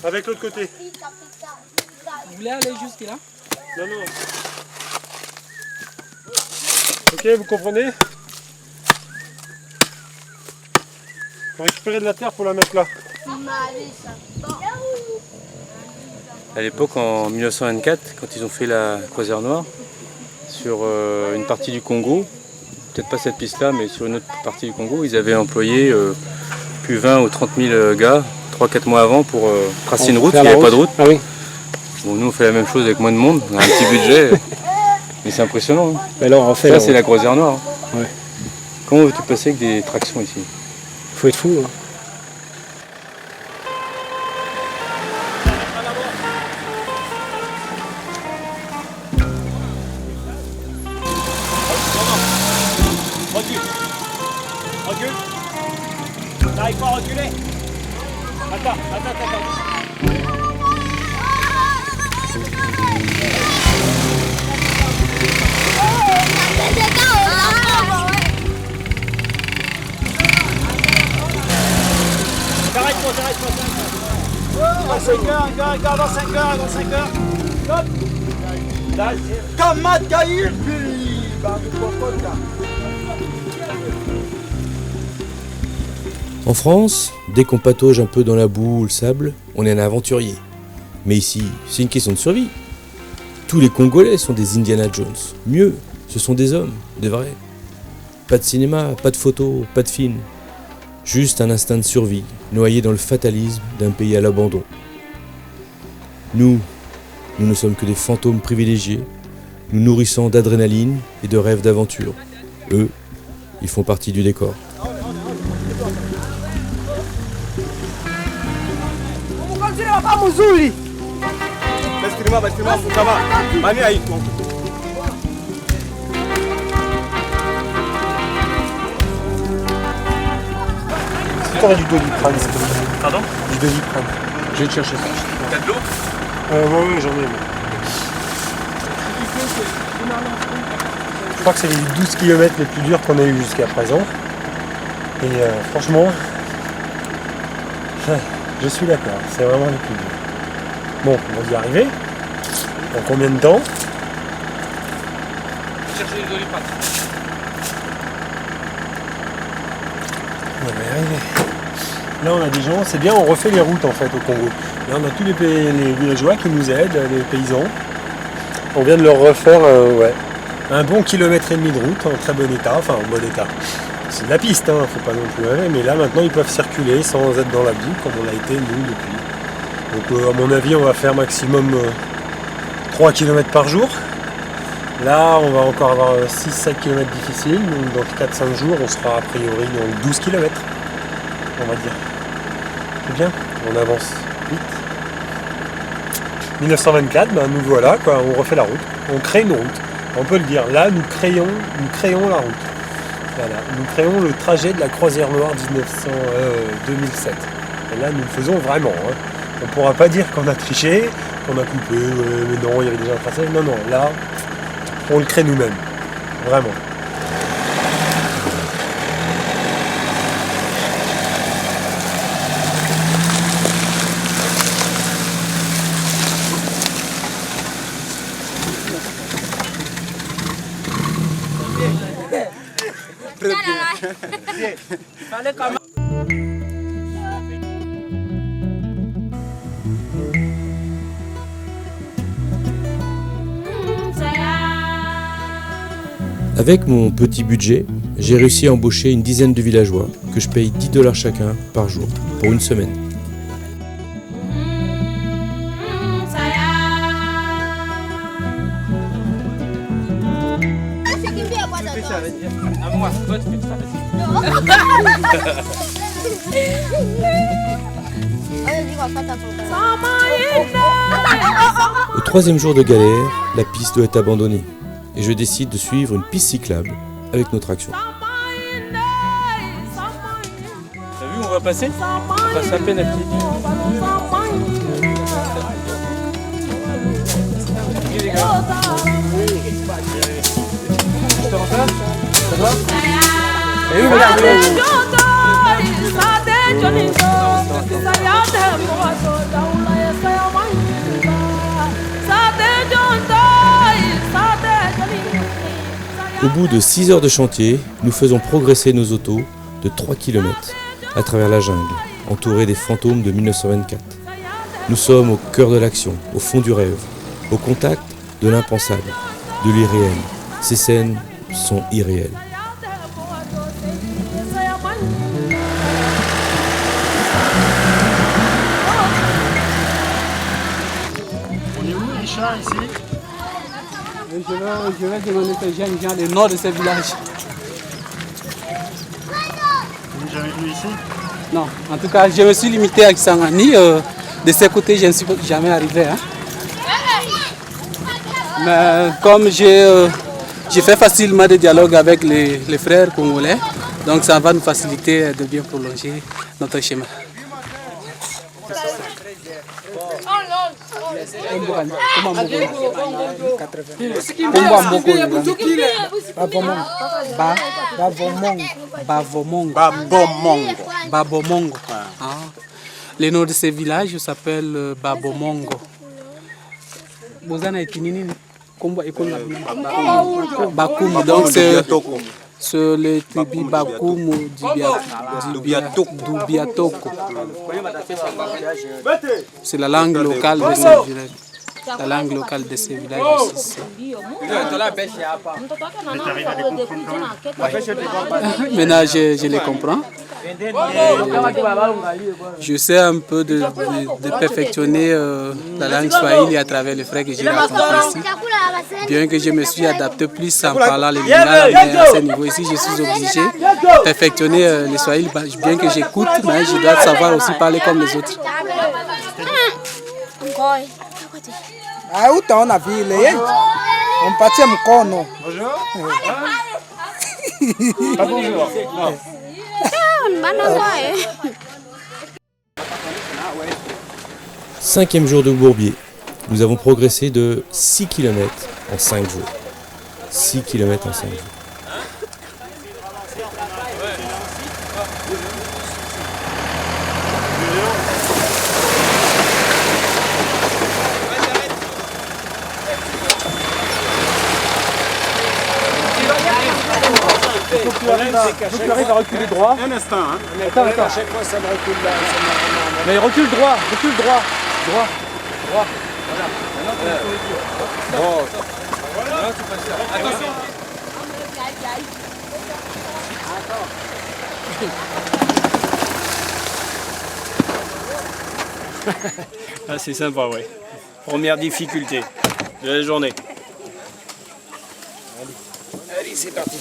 Avec l'autre côté. Vous voulez aller jusqu'à là? Non, non. Ok, vous comprenez? Faut récupérer de la terre pour la mettre là. À l'époque, en 1924, quand ils ont fait la croisière noire, sur une partie du Congo, peut-être pas cette piste-là, mais sur une autre partie du Congo, ils avaient employé plus 20 ou 30 000 gars, 3-4 mois avant, pour tracer une route, il n'y avait pas de route. Ah oui. Bon, nous, on fait la même chose avec moins de monde, on a un petit budget, mais c'est impressionnant. Hein. Alors, en fait, ça, c'est la croisière noire. Hein. Ouais. Comment veux-tu passer avec des tractions ici? Faut être fou. Hein. Recule. T'arrives pas à reculer? Attends. Arrête-toi. Dans 5 heures, dans 5 heures. Stop. En France, dès qu'on patauge un peu dans la boue ou le sable, on est un aventurier. Mais ici, c'est une question de survie. Tous les Congolais sont des Indiana Jones. Mieux, ce sont des hommes, des vrais. Pas de cinéma, pas de photos, pas de films. Juste un instinct de survie, noyé dans le fatalisme d'un pays à l'abandon. Nous ne sommes que des fantômes privilégiés, nous nourrissant d'adrénaline et de rêves d'aventure. Eux, ils font partie du décor. T'aurais du Doliprane, s'il te plaît. Pardon? Du Doliprane. Je vais te chercher ça. T'as de l'eau? Oui, j'en ai. Je crois que c'est les 12 km les plus durs qu'on a eu jusqu'à présent. Et franchement, je suis d'accord, c'est vraiment les plus durs. Bon, on va y arriver. En combien de temps? Chercher les olipates. On va y arriver. Là on a des gens, c'est bien, on refait les routes en fait au Congo. Là on a tous les villageois qui nous aident, les paysans. On vient de leur refaire un bon kilomètre et demi de route en très bon état, enfin en bon état. C'est de la piste, hein, faut pas non plus rêver, mais là maintenant ils peuvent circuler sans être dans la boue comme on l'a été nous depuis. Donc à mon avis on va faire maximum 3 km par jour. Là on va encore avoir 6-7 km difficiles, donc dans 4-5 jours on sera a priori dans 12 km, on va dire. C'est bien, on avance vite. 1924, nous voilà, quoi, on refait la route, on crée une route, on peut le dire. Là nous créons la route. Voilà, nous créons le trajet de la croisière noire 2007. Et là nous le faisons vraiment. Hein. On ne pourra pas dire qu'on a triché, qu'on a coupé, mais non, il y avait déjà un tracé. Non, là, on le crée nous-mêmes. Vraiment. Avec mon petit budget, j'ai réussi à embaucher une dizaine de villageois que je paye $10 chacun par jour pour une semaine. Au troisième jour de galère, la piste doit être abandonnée et je décide de suivre une piste cyclable avec notre action. T'as vu, on va passer? On passe à peine à pied. Je te remplace? Ça va? Et où Au bout de 6 heures de chantier, nous faisons progresser nos autos de 3 km à travers la jungle, entourés des fantômes de 1924. Nous sommes au cœur de l'action, au fond du rêve, au contact de l'impensable, de l'irréel. Ces scènes sont irréelles. On est où, Richard, ici? Je vais demander aux jeunes gens du nord de ce village. Vous n'êtes jamais venu ici? Non, en tout cas, je me suis limité à Kisangani. De ce côté, je ne suis jamais arrivé. Hein. Mais comme j'ai fait facilement des dialogues avec les frères congolais, donc ça va nous faciliter de bien prolonger notre chemin. Babomongo. Le nom de ce village s'appelle Babomongo. Bakoum, donc c'est le tribu Bakoum du Biatoko. C'est la langue locale de ce village. La langue locale de ces villages aussi. Maintenant, je les comprends. Je sais un peu de perfectionner la langue swahili à travers les frères que j'ai rencontrés ici. Bien que je me suis adapté plus en parlant les lingala, mais à ce niveau ici, je suis obligé de perfectionner les swahili. Bien que j'écoute, mais je dois savoir aussi parler comme les autres. Utaona vile umpatie mkono. Bonjour. Cinquième jour de Bourbier. nous avons progressé de 6 km en 5 jours. 6 km en 5 jours. Faut que tu arrives à reculer droit. Un instant, hein. Attends. À chaque fois, ça me recule là. Mais recule droit. Droit. Voilà. Bon. Attention. Ah, c'est sympa, ouais. Première difficulté de la journée. Allez, c'est parti.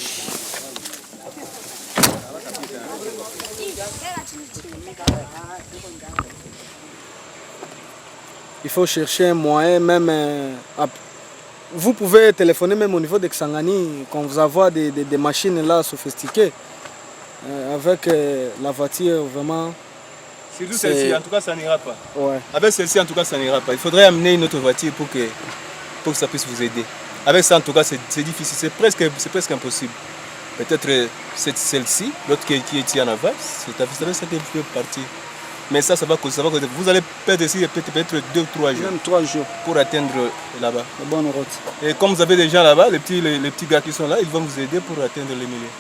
Il faut chercher un moyen, même. Vous pouvez téléphoner même au niveau de Xangani quand vous avez des machines là sophistiquées. Avec la voiture, vraiment. Surtout celle-ci, en tout cas, ça n'ira pas. Ouais. Avec celle-ci, en tout cas, ça n'ira pas. Il faudrait amener une autre voiture pour que ça puisse vous aider. Avec ça, en tout cas, c'est difficile. C'est presque impossible. Peut-être celle-ci, l'autre qui est ici en aval, c'est ça qui peut partir. Mais ça va causer. Vous allez perdre ici peut-être 2 ou 3 jours. Même 3 jours. Pour atteindre là-bas. La bonne route. Et comme vous avez des gens là-bas, les petits gars qui sont là, ils vont vous aider pour atteindre les milliers.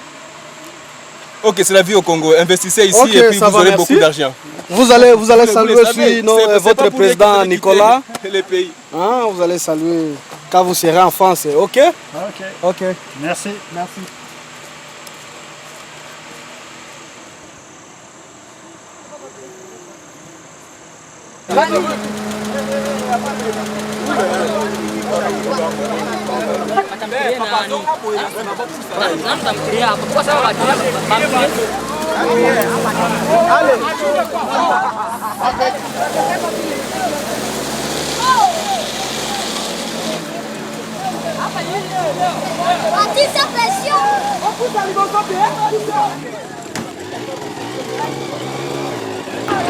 Ok, c'est la vie au Congo. Investissez ici et puis vous aurez beaucoup d'argent. Vous allez saluer aussi votre président Nicolas. Les pays. Hein, vous allez saluer quand vous serez en France. Ok? Ok. Merci.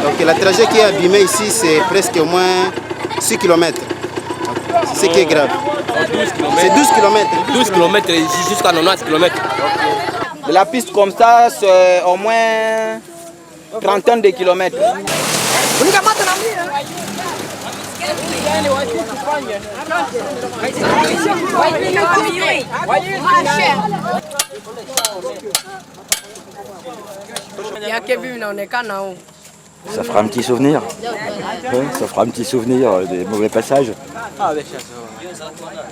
Donc la trajet qui est abîmée ici, c'est presque au moins 6 km. C'est ce qui est grave. C'est 12 km. 12 km jusqu'à 90 km. De la piste comme ça, c'est au moins trentaine de kilomètres. Ça fera un petit souvenir. Ouais, ça fera un petit souvenir des mauvais passages.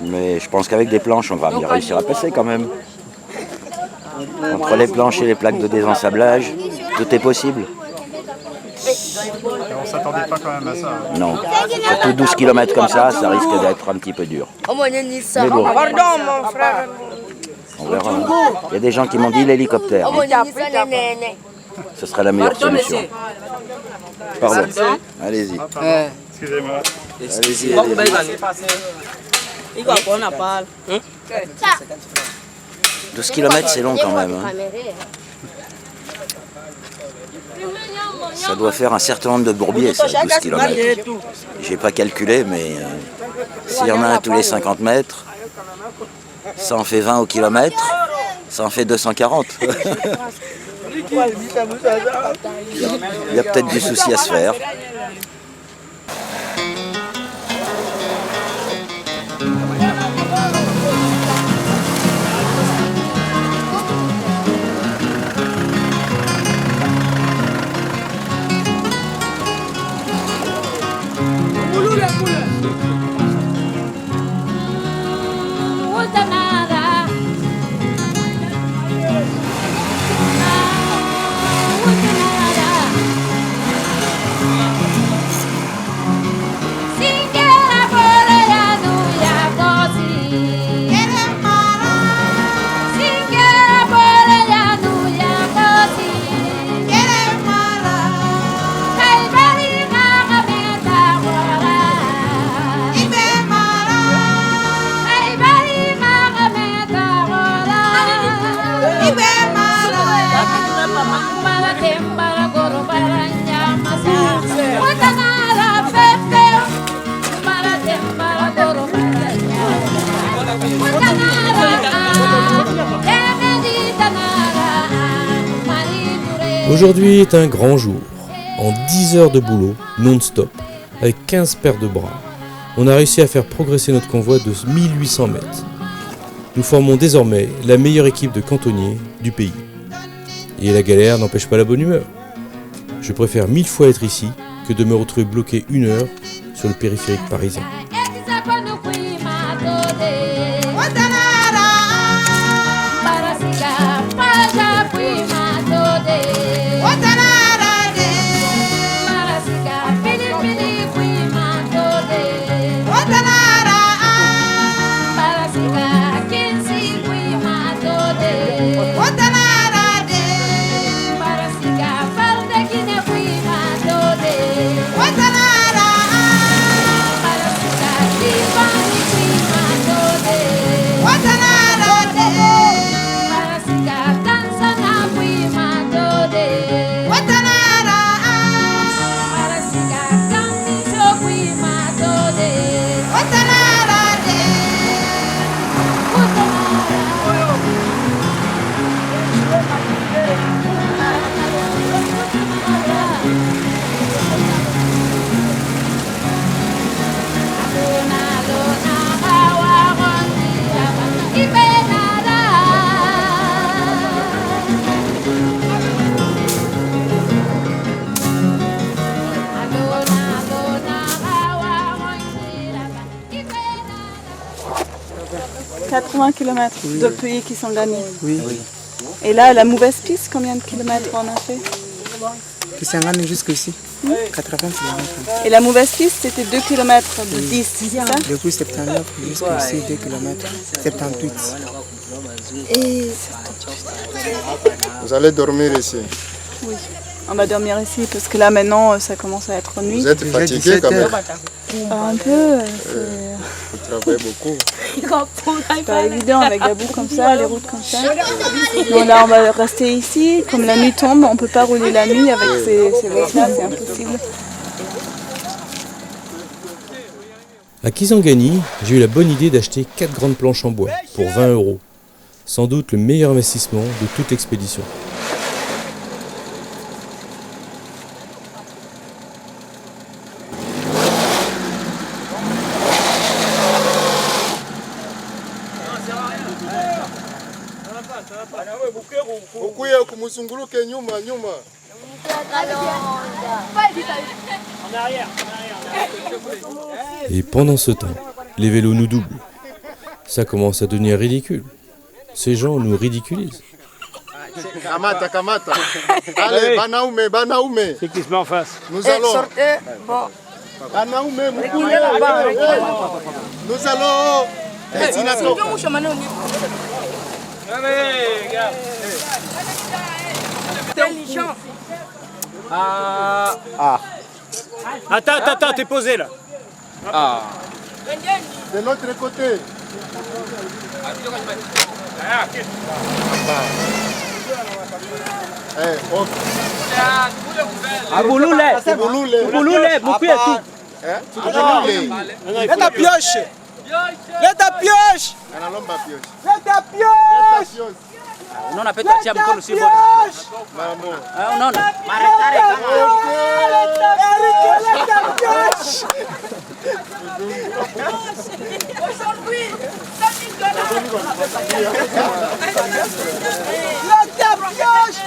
Mais je pense qu'avec des planches, on va bien réussir à passer quand même. Entre les planches et les plaques de désensablage, tout est possible. On s'attendait pas quand même à ça. Hein. Non, surtout 12 km comme ça risque d'être un petit peu dur. Mais bon, Pardon, mon frère. on verra. Il y a des gens qui m'ont dit l'hélicoptère. Ce serait la meilleure solution. Pardon. Allez-y. Excusez-moi. Allez-y. 12 km, c'est long quand même. Hein. Ça doit faire un certain nombre de bourbiers, ça, 12 km. J'ai pas calculé, mais s'il y en a un tous les 50 mètres, ça en fait 20 au kilomètre, ça en fait 240. Il y a peut-être du souci à se faire. Aujourd'hui est un grand jour. En 10 heures de boulot, non-stop, avec 15 paires de bras, on a réussi à faire progresser notre convoi de 1800 mètres. Nous formons désormais la meilleure équipe de cantonniers du pays. Et la galère n'empêche pas la bonne humeur. Je préfère 1000 fois être ici que de me retrouver bloqué 1 heure sur le périphérique parisien. « 80 km depuis Kisangani. Oui. Et là, la mauvaise piste, combien de kilomètres on a fait? Kisangani jusqu'ici, 80 km. Et la mauvaise piste, c'était 2 km de 10, c'est ça? Depuis 79 jusqu'ici, 2 km, 78. Et... Vous allez dormir ici? Oui, on va dormir ici parce que là maintenant ça commence à être nuit. Vous êtes fatigué quand même? Un peu, vous travaillez beaucoup. c'est pas évident avec la boue comme ça, les routes comme ça. Donc là on va rester ici, comme la nuit tombe, on ne peut pas rouler la nuit avec ces voies-là, c'est impossible. À Kisangani, j'ai eu la bonne idée d'acheter 4 grandes planches en bois pour 20 €. Sans doute le meilleur investissement de toute expédition. Et pendant ce temps, les vélos nous doublent. Ça commence à devenir ridicule. Ces gens nous ridiculisent. Kamata, kamata. Allez, banaume, banaume. C'est qui se met en face. Nous allons. Sortez, bon. Banaume, nous allons. Destination. Allez, gars. Intelligent. Ah. Attends, t'es posé là. Ah. De l'autre côté. Abouloulé, beaucoup et tout. Leta pioche! Leta pioche! Leta pioche! Unaona peta tia mkono si bodi. Unaona? Maretare kama. Leta pioche! Leta pioche!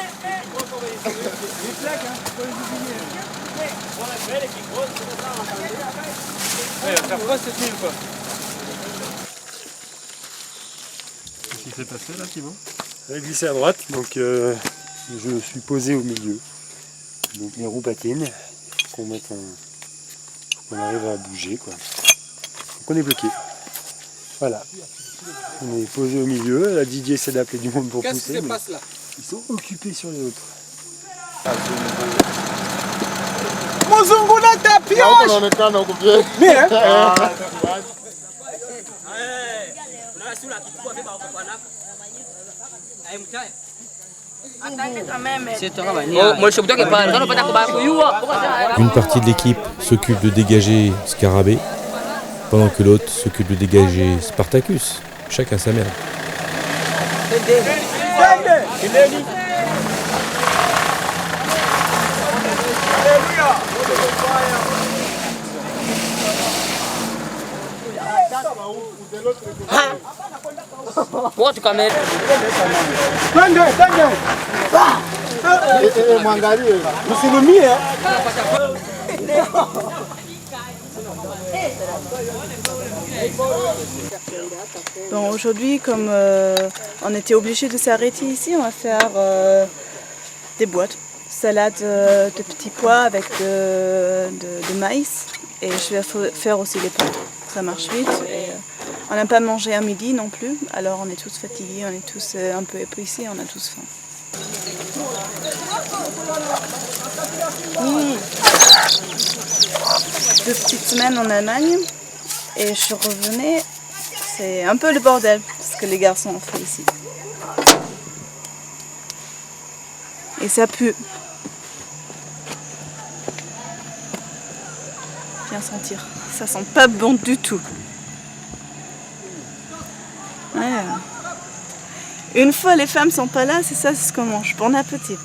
Qu'est-ce qui s'est passé là, Thibaut? J'ai glissé à droite, donc je suis posé au milieu. Donc les roues patinent, qu'on arrive à bouger, quoi. Donc on est bloqué. Voilà. On est posé au milieu, la Didier essaie d'appeler du monde pour pousser. Qu'est-ce qui se passe là? Ils sont occupés sur les autres. Muzungu leta pioche! Bien. Une partie de l'équipe s'occupe de dégager Scarabée, pendant que l'autre s'occupe de dégager Spartacus. Chacun sa merde. Wote kamera. Mwangalie. Msimumie. Bon, aujourd'hui, comme on était obligé de s'arrêter ici, on va faire des boîtes. Salade de petits pois avec de maïs. Et je vais faire aussi des pâtes. Ça marche vite. Et, on n'a pas mangé à midi non plus. Alors on est tous fatigués, on est tous un peu épuisés, on a tous faim. Deux petites semaines en Allemagne. Et je revenais. C'est un peu le bordel, ce que les garçons ont fait ici. Et ça pue. Bien sentir. Ça sent pas bon du tout. Ouais. Une fois les femmes sont pas là, c'est ça, c'est ce qu'on mange. Bon appétit.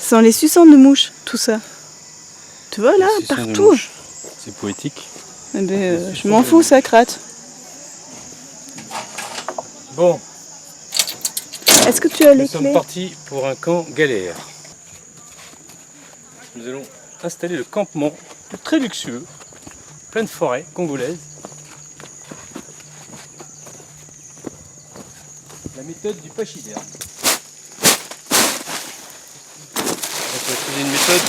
Ce sont les suçons de mouches, tout ça. Tu vois là, partout. C'est poétique. Eh ben, je m'en fous, ça gratte. Bon. Est-ce que tu as les Nous sommes clés? partis pour un camp galère. Nous allons installer le campement très luxueux, plein de forêts congolaises. La méthode du pachyderme. On va utiliser une méthode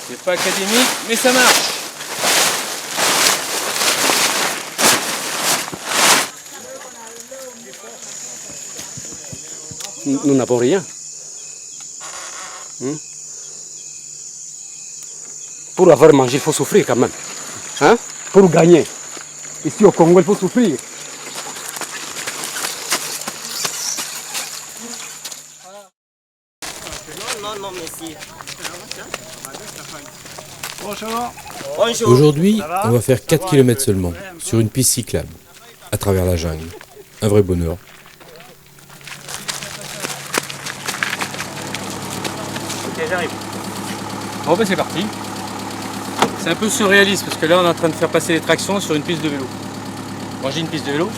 c'est pas académique, mais ça marche. Nous n'avons rien. Pour avoir mangé, il faut souffrir quand même. Hein? Pour gagner. Ici au Congo, il faut souffrir. Non, monsieur. Aujourd'hui, on va faire 4 km seulement, sur une piste cyclable, à travers la jungle. Un vrai bonheur. Ok, j'arrive. Bon ben c'est parti. C'est un peu surréaliste parce que là on est en train de faire passer les tractions sur une piste de vélo. Moi j'ai une piste de vélo.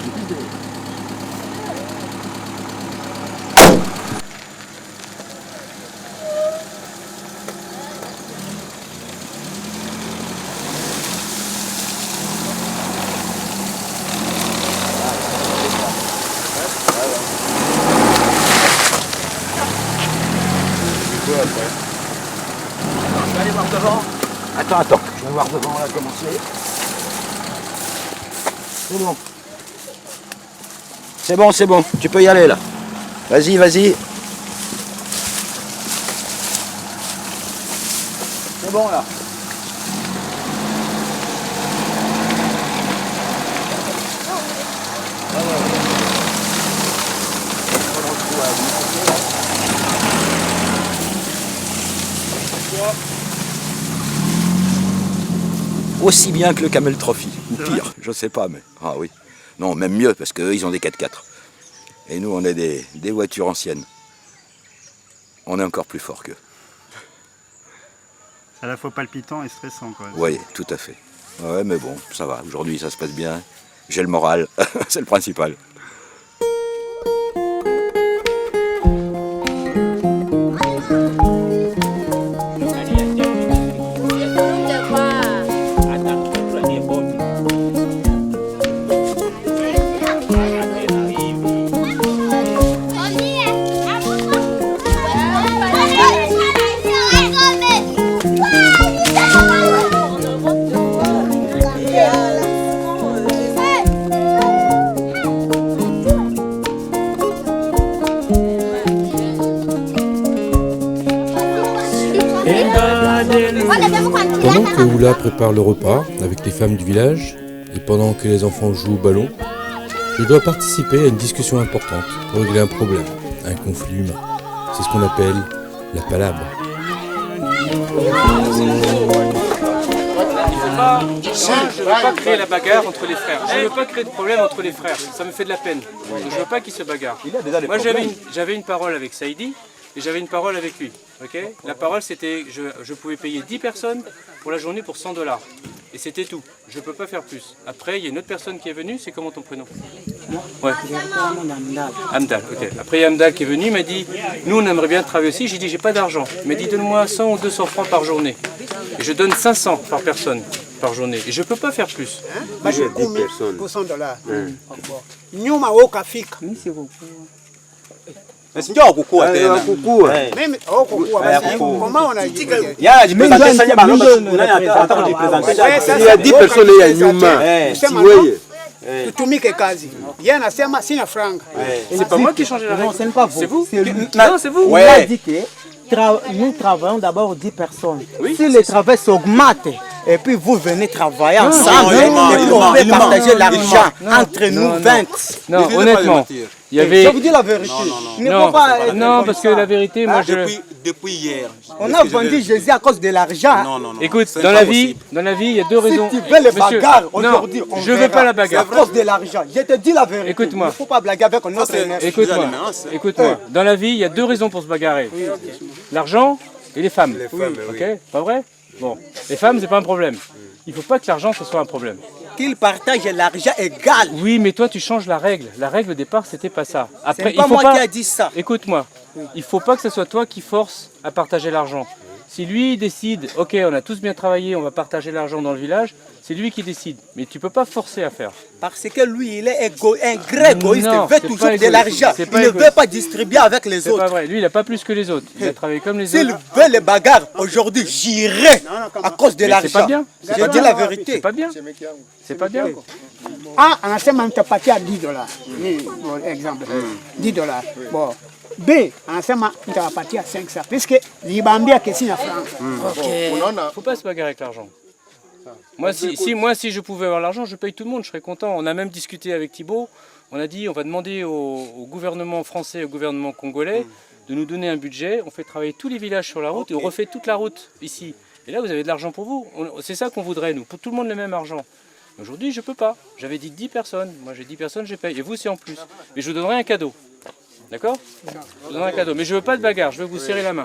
Je vais aller voir devant. Attends, je vais voir devant là comment c'est. C'est bon. C'est bon, tu peux y aller là. Vas-y. C'est bon là. Aussi bien que le Camel Trophy, ou pire, je sais pas, mais... Ah oui, non, même mieux, parce qu'eux, ils ont des 4x4. Et nous, on a des voitures anciennes. On est encore plus fort qu'eux. À la fois palpitant et stressant, quoi. Oui, tout à fait. Ouais, mais bon, ça va, aujourd'hui, ça se passe bien. J'ai le moral, c'est le principal. Pendant que Oula prépare le repas avec les femmes du village et pendant que les enfants jouent au ballon, je dois participer à une discussion importante pour régler un problème, un conflit humain. C'est ce qu'on appelle la palabre. Je ne veux pas créer la bagarre entre les frères. Je ne veux pas créer de problème entre les frères. Ça me fait de la peine. Donc, je ne veux pas qu'ils se bagarrent. Moi, j'avais une parole avec Saïdi et j'avais une parole avec lui. Okay, la parole, c'était je pouvais payer 10 personnes pour la journée pour $100. Et c'était tout. Je ne peux pas faire plus. Après, il y a une autre personne qui est venue. C'est comment ton prénom? Ouais. Amdal, ok. Après, il y a Amdal qui est venu. Il m'a dit, nous, on aimerait bien travailler aussi. J'ai dit, j'ai pas d'argent. Il m'a dit, donne-moi 100 ou 200 francs par journée. Et je donne 500 par personne par journée. Et je ne peux pas faire plus. Moi, j'ai 10 personnes. Pour $100. Nyuma woka fika. Sindio kukua tena. Kukua. Mimi kukua basi. Comment on a dit? Ya jipresenter sasa bana hata kujipresenter. Il y a 10 personnes ya nyuma. Si wewe. Tutumike kazi. Yeye anasema sina franga. C'est pas moi qui ai changé la règle. Non, ce n'est pas vous. C'est vous. Non, c'est vous. Il a dit que nous travaillons d'abord 10 personnes. Si le travail s'augmente, et puis vous venez travailler ensemble, et puis on peut partager l'argent entre nous 20. Non, honnêtement. Il y avait... Je vous dis la vérité. Non, parce que la vérité, moi je... Depuis hier. On a vendu Jésus à cause de l'argent. Non. Écoute, dans la vie, il y a deux raisons. Si tu veux les bagarres aujourd'hui, je veux pas la bagarre. C'est à cause de l'argent. Je te dis la vérité. Écoute-moi. Il ne faut pas blaguer avec notre énergie. Écoute-moi. Dans la vie, il y a deux raisons pour se bagarrer. L'argent et les femmes. Ok, pas vrai? Bon, les femmes, c'est pas un problème. Il faut pas que l'argent ce soit un problème. Qu'ils partagent l'argent égal. Oui, mais toi tu changes la règle. La règle au départ c'était pas ça. Après, c'est pas moi qui a dit ça. Écoute-moi, il faut pas que ce soit toi qui force à partager l'argent. Si lui décide, ok, on a tous bien travaillé, on va partager l'argent dans le village, c'est lui qui décide. Mais tu peux pas forcer à faire. Parce que lui, il est un grand égoïste, il veut toujours de l'argent. Il ne égoïste. veut pas distribuer avec les autres. C'est pas vrai. Lui, il a pas plus que les autres. Il a travaillé comme les S'il autres. veut les bagarres, aujourd'hui, j'irai à cause de l'argent. C'est pas bien. Je dis la vérité. C'est pas bien. C'est pas bien. A anasema nitapatia $10. Ni exemple. $10. Bon. B anasema nitawapatia 500 puisque nibambia que sina francs. Faut pas se bagarrer avec l'argent. Moi, si je pouvais avoir l'argent, je paye tout le monde, je serais content. On a même discuté avec Thibault. On a dit, on va demander au gouvernement français et au gouvernement congolais de nous donner un budget. On fait travailler tous les villages sur la route et on refait toute la route ici. Et là, vous avez de l'argent pour vous. C'est ça qu'on voudrait, nous. Pour tout le monde, le même argent. Aujourd'hui, je peux pas. J'avais dit 10 personnes. Moi, j'ai 10 personnes, je paye. Et vous, c'est en plus. Mais je vous donnerai un cadeau. D'accord? Je vous donnerai un cadeau. Mais je veux pas de bagarre. Je veux vous serrer la main.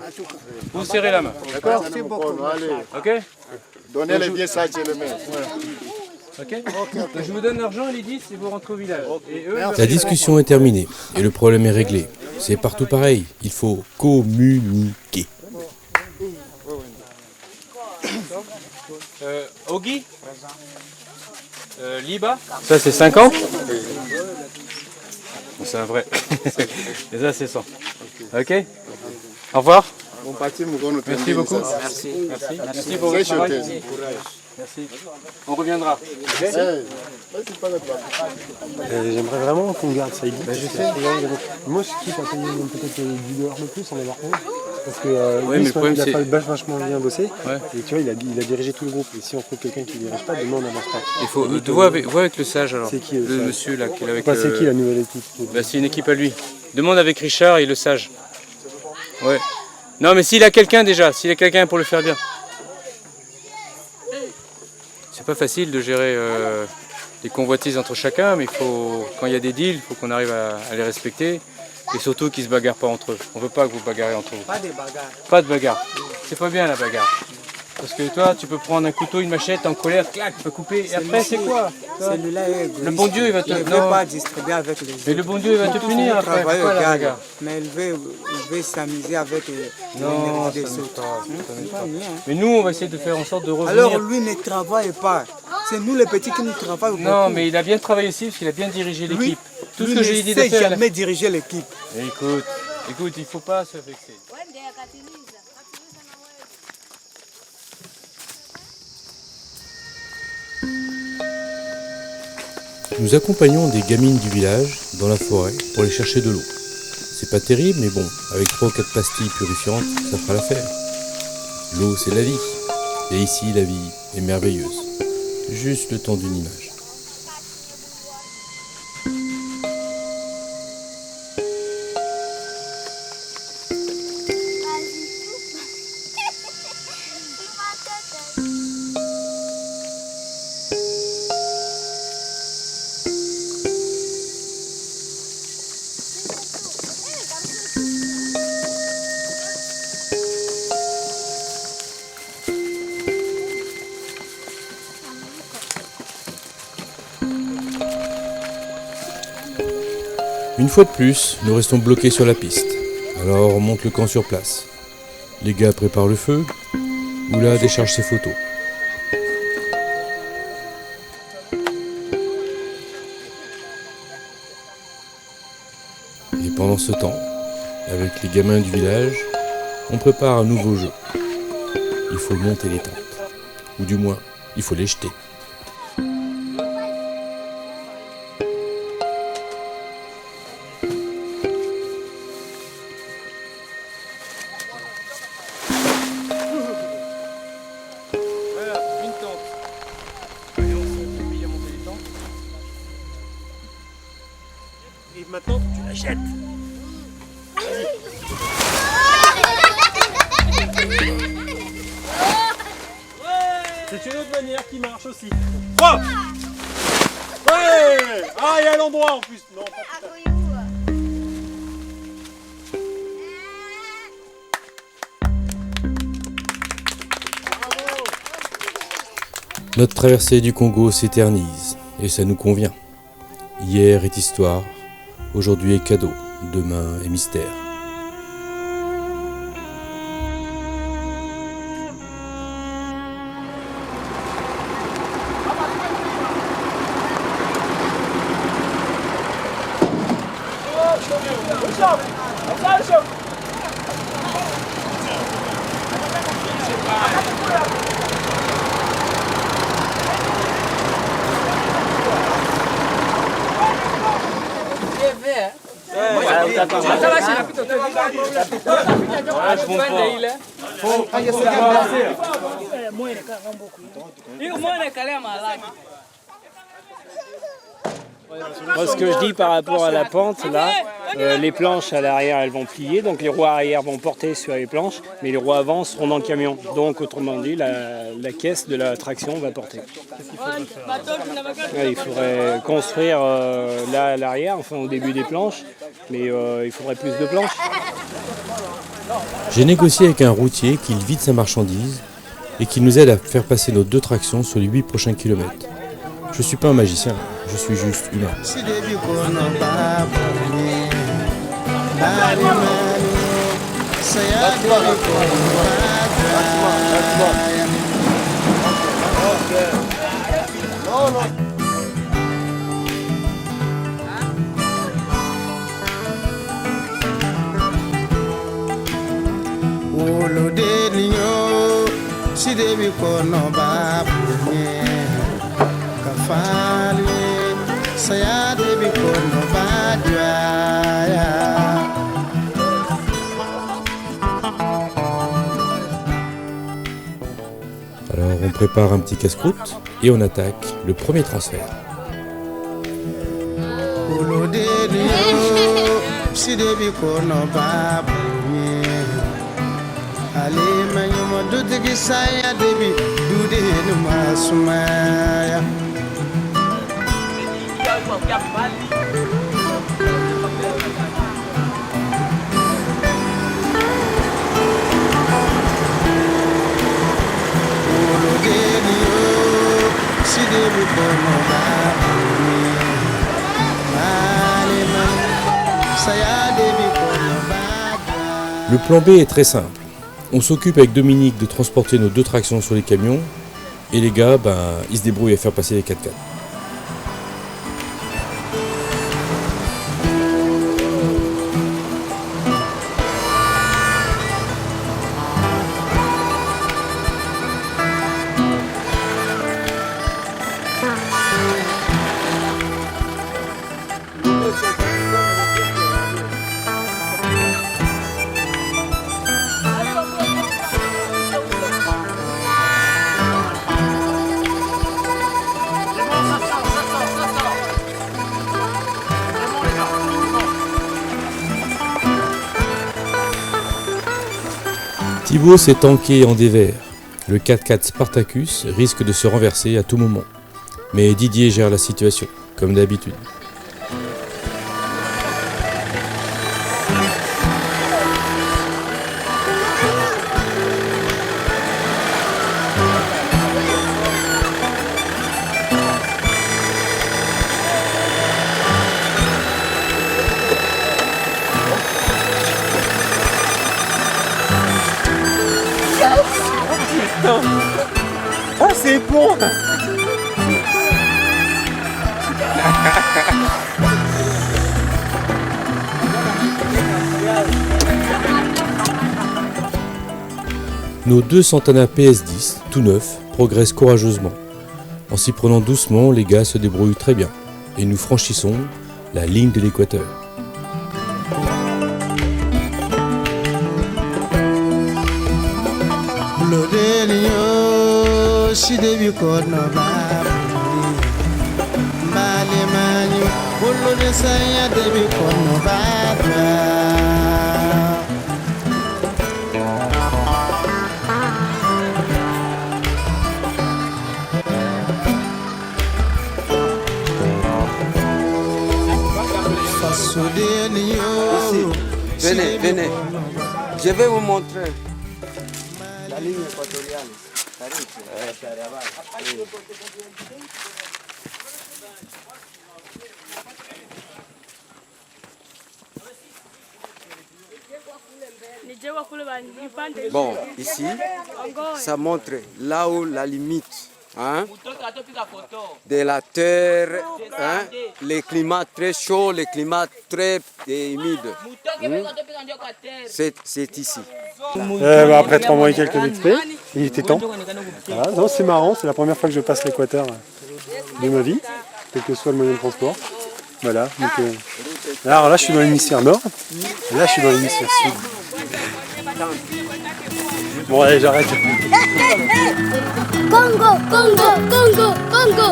Vous serrez la main. D'accord? Ok? Donnez-les bien ça, je les mets. Ok. Donc, je vous donne l'argent et les 10 et vous rentrez au village. Et eux, La discussion est terminée et le problème est réglé. C'est partout pareil. Il faut communiquer. Ogi, Liba. Ça c'est 50. C'est un vrai. Et ça c'est 100. Ok. Au revoir. Merci beaucoup. Merci. Merci pour votre travail. Merci. On reviendra. J'aimerais vraiment qu'on garde Saïdi. Je sais. Moi, je kiffe un peu peut-être du dehors de plus en avoir un. Parce que lui, il a vachement bien bossé. Ouais. Et tu vois, il a dirigé tout le groupe. Et si on trouve quelqu'un qui ne dirige pas, demain on n'avance pas. Il faut vois avec le sage alors. C'est qui le monsieur là qui est avec c'est qui la nouvelle équipe? Bah, c'est une équipe à lui. Demande avec Richard et le sage. Ouais. Non mais s'il a quelqu'un déjà, s'il a quelqu'un pour le faire bien. C'est pas facile de gérer des convoitises entre chacun, mais quand il y a des deals, il faut qu'on arrive à les respecter. Et surtout qu'ils ne se bagarrent pas entre eux. On ne veut pas que vous bagarrez entre vous. Pas de bagarre. Pas de bagarre. C'est pas bien la bagarre. Parce que toi, tu peux prendre un couteau, une machette, en colère, clac, tu peux couper. Et après, c'est quoi? Celui-là est égoïste. Le bon Dieu, il va te... Il ne veut pas distribuer avec les autres. Mais le bon Dieu, il va te punir après. Pourquoi la bagarre? Mais il veut s'amuser avec l'énergie des autres. Mais nous, on va essayer de faire en sorte de revenir. Alors lui ne travaille pas. C'est nous les petits qui nous travaillons beaucoup. Non, mais il a bien travaillé ici parce qu'il a bien dirigé l'équipe. Tout ce que j'ai dit de faire. Il ne sait jamais diriger l'équipe. Écoute, il ne faut pas se vexer. Nous accompagnons des gamines du village dans la forêt pour aller chercher de l'eau. C'est pas terrible, mais bon, avec 3 ou 4 pastilles purifiantes, ça fera l'affaire. L'eau, c'est la vie. Et ici, la vie est merveilleuse. Juste le temps d'une image. Une fois de plus, nous restons bloqués sur la piste. Alors on monte le camp sur place. Les gars préparent le feu, Oula décharge ses photos. Et pendant ce temps, avec les gamins du village, on prépare un nouveau jeu. Il faut monter les tentes. Ou du moins, il faut les jeter. Et maintenant, tu la jettes. C'est une autre manière qui marche aussi. 3. Ouais. Ah, il y a l'endroit en plus. Non, pas tout à fait. Notre traversée du Congo s'éternise, et ça nous convient. Hier est histoire, aujourd'hui est cadeau, demain est mystère. Moi, ce que je dis par rapport à la pente, là, les planches à l'arrière, elles vont plier, donc les roues arrière vont porter sur les planches, mais les roues avant seront dans le camion. Donc, autrement dit, la caisse de la traction va porter. Il faudrait construire là à l'arrière, enfin au début des planches, mais il faudrait plus de planches. J'ai négocié avec un routier qu'il vide sa marchandise et qu'il nous aide à faire passer nos 2 tractions sur les 8 prochains kilomètres. Je ne suis pas un magicien, je suis juste humain. Alors on prépare un petit casse-croûte et on attaque le premier transfert. Le plan B est très simple. On s'occupe avec Dominique de transporter nos 2 tractions sur les camions et les gars, ils se débrouillent à faire passer les 4x4. Thibaut s'est tanké en dévers. Le 4x4 Spartacus risque de se renverser à tout moment. Mais Didier gère la situation, comme d'habitude. Ah, c'est bon. Nos deux Santana PS10, tout neufs, progressent courageusement. En s'y prenant doucement, les gars se débrouillent très bien. Et nous franchissons la ligne de l'équateur. Venez, venez. Je vais vous montrer. La ligne équatoriale. Bon, ici, ça montre là où la limite de la terre, les climats très chauds, les climats très humides. C'est ici. Après 3 mois et quelques d'expé, il était temps. Voilà, non, c'est marrant, c'est la première fois que je passe l'équateur de ma vie, quel que soit le moyen de transport. Voilà, donc, alors là je suis dans l'hémisphère nord, et là je suis dans l'hémisphère sud. Bon allez, j'arrête. Congo, Congo, Congo, Congo.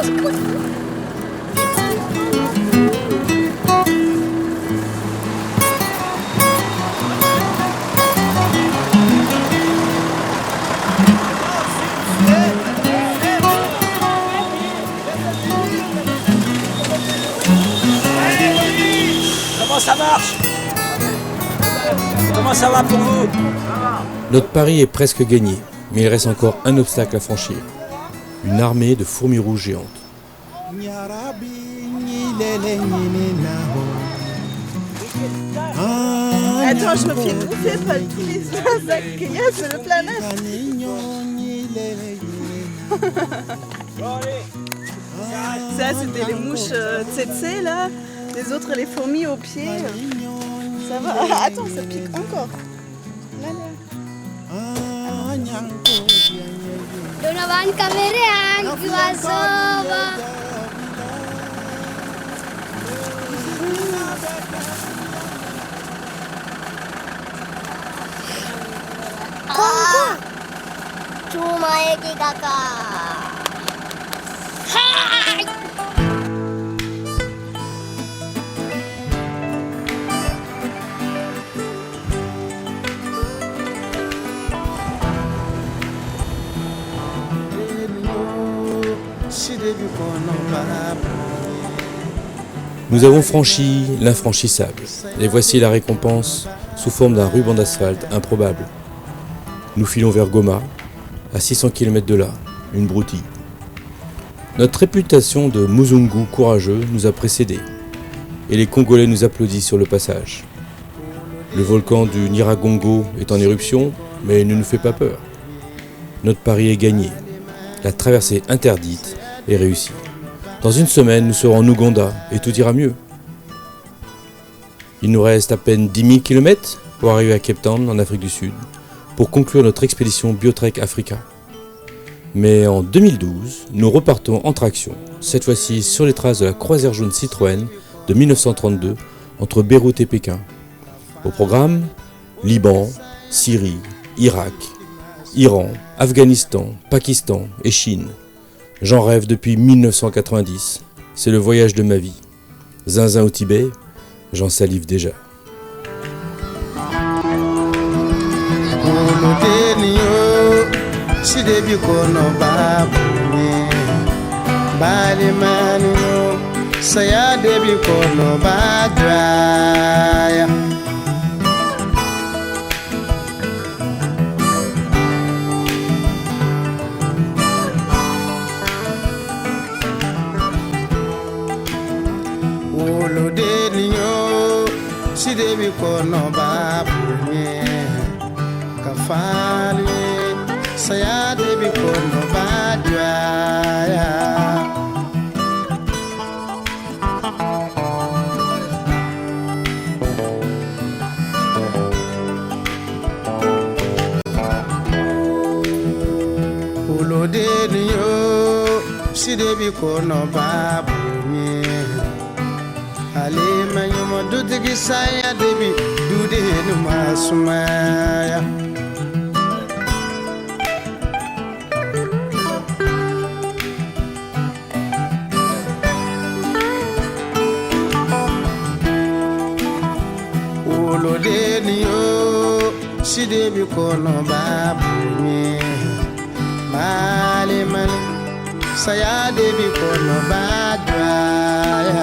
Comment ça marche? Comment ça va pour vous? Notre pari est presque gagné, mais il reste encore un obstacle à franchir. Une armée de fourmis rouges géantes. Attends, je me fais bouffer par tous les insectes qu'il y a sur la planète. Ça, c'était les mouches tsetse là. Les autres, les fourmis aux pieds. Ça va. Attends, ça pique encore. Là, là. Donovan Cameron, Guasova. Congo. Cuma Eki kakak. Hai. Nous avons franchi l'infranchissable, et voici la récompense sous forme d'un ruban d'asphalte improbable. Nous filons vers Goma, à 600 km de là, une broutille. Notre réputation de Muzungu courageux nous a précédés, et les Congolais nous applaudissent sur le passage. Le volcan du Nyiragongo est en éruption, mais il ne nous fait pas peur. Notre pari est gagné. La traversée interdite est réussie. Dans une semaine, nous serons en Ouganda et tout ira mieux. Il nous reste à peine 10 000 km pour arriver à Cape Town, en Afrique du Sud, pour conclure notre expédition Biotrek Africa. Mais en 2012, nous repartons en traction, cette fois-ci sur les traces de la croisière jaune Citroën de 1932 entre Beyrouth et Pékin. Au programme, Liban, Syrie, Irak, Iran, Afghanistan, Pakistan et Chine. J'en rêve depuis 1990. C'est le voyage de ma vie. Zinzin au Tibet, j'en salive déjà. saya debi kono badwaya. Ulodeni yo si debi kono babuni. Alima nyuma dudigi saya debi dude numa sumaya. Ulodeni yo si debi kono babuni. Mali mali saya debi kono badwaya.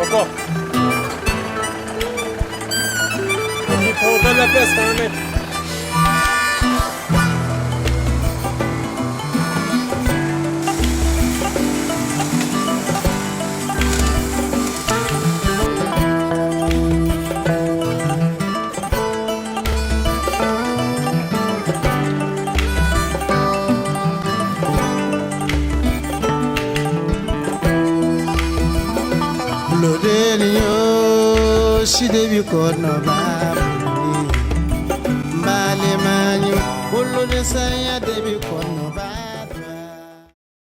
Encore. On donne la place à 1 mètre. Lodelio si debi kono babuni. Mbale manyu, bolo de saya debi kono babuni.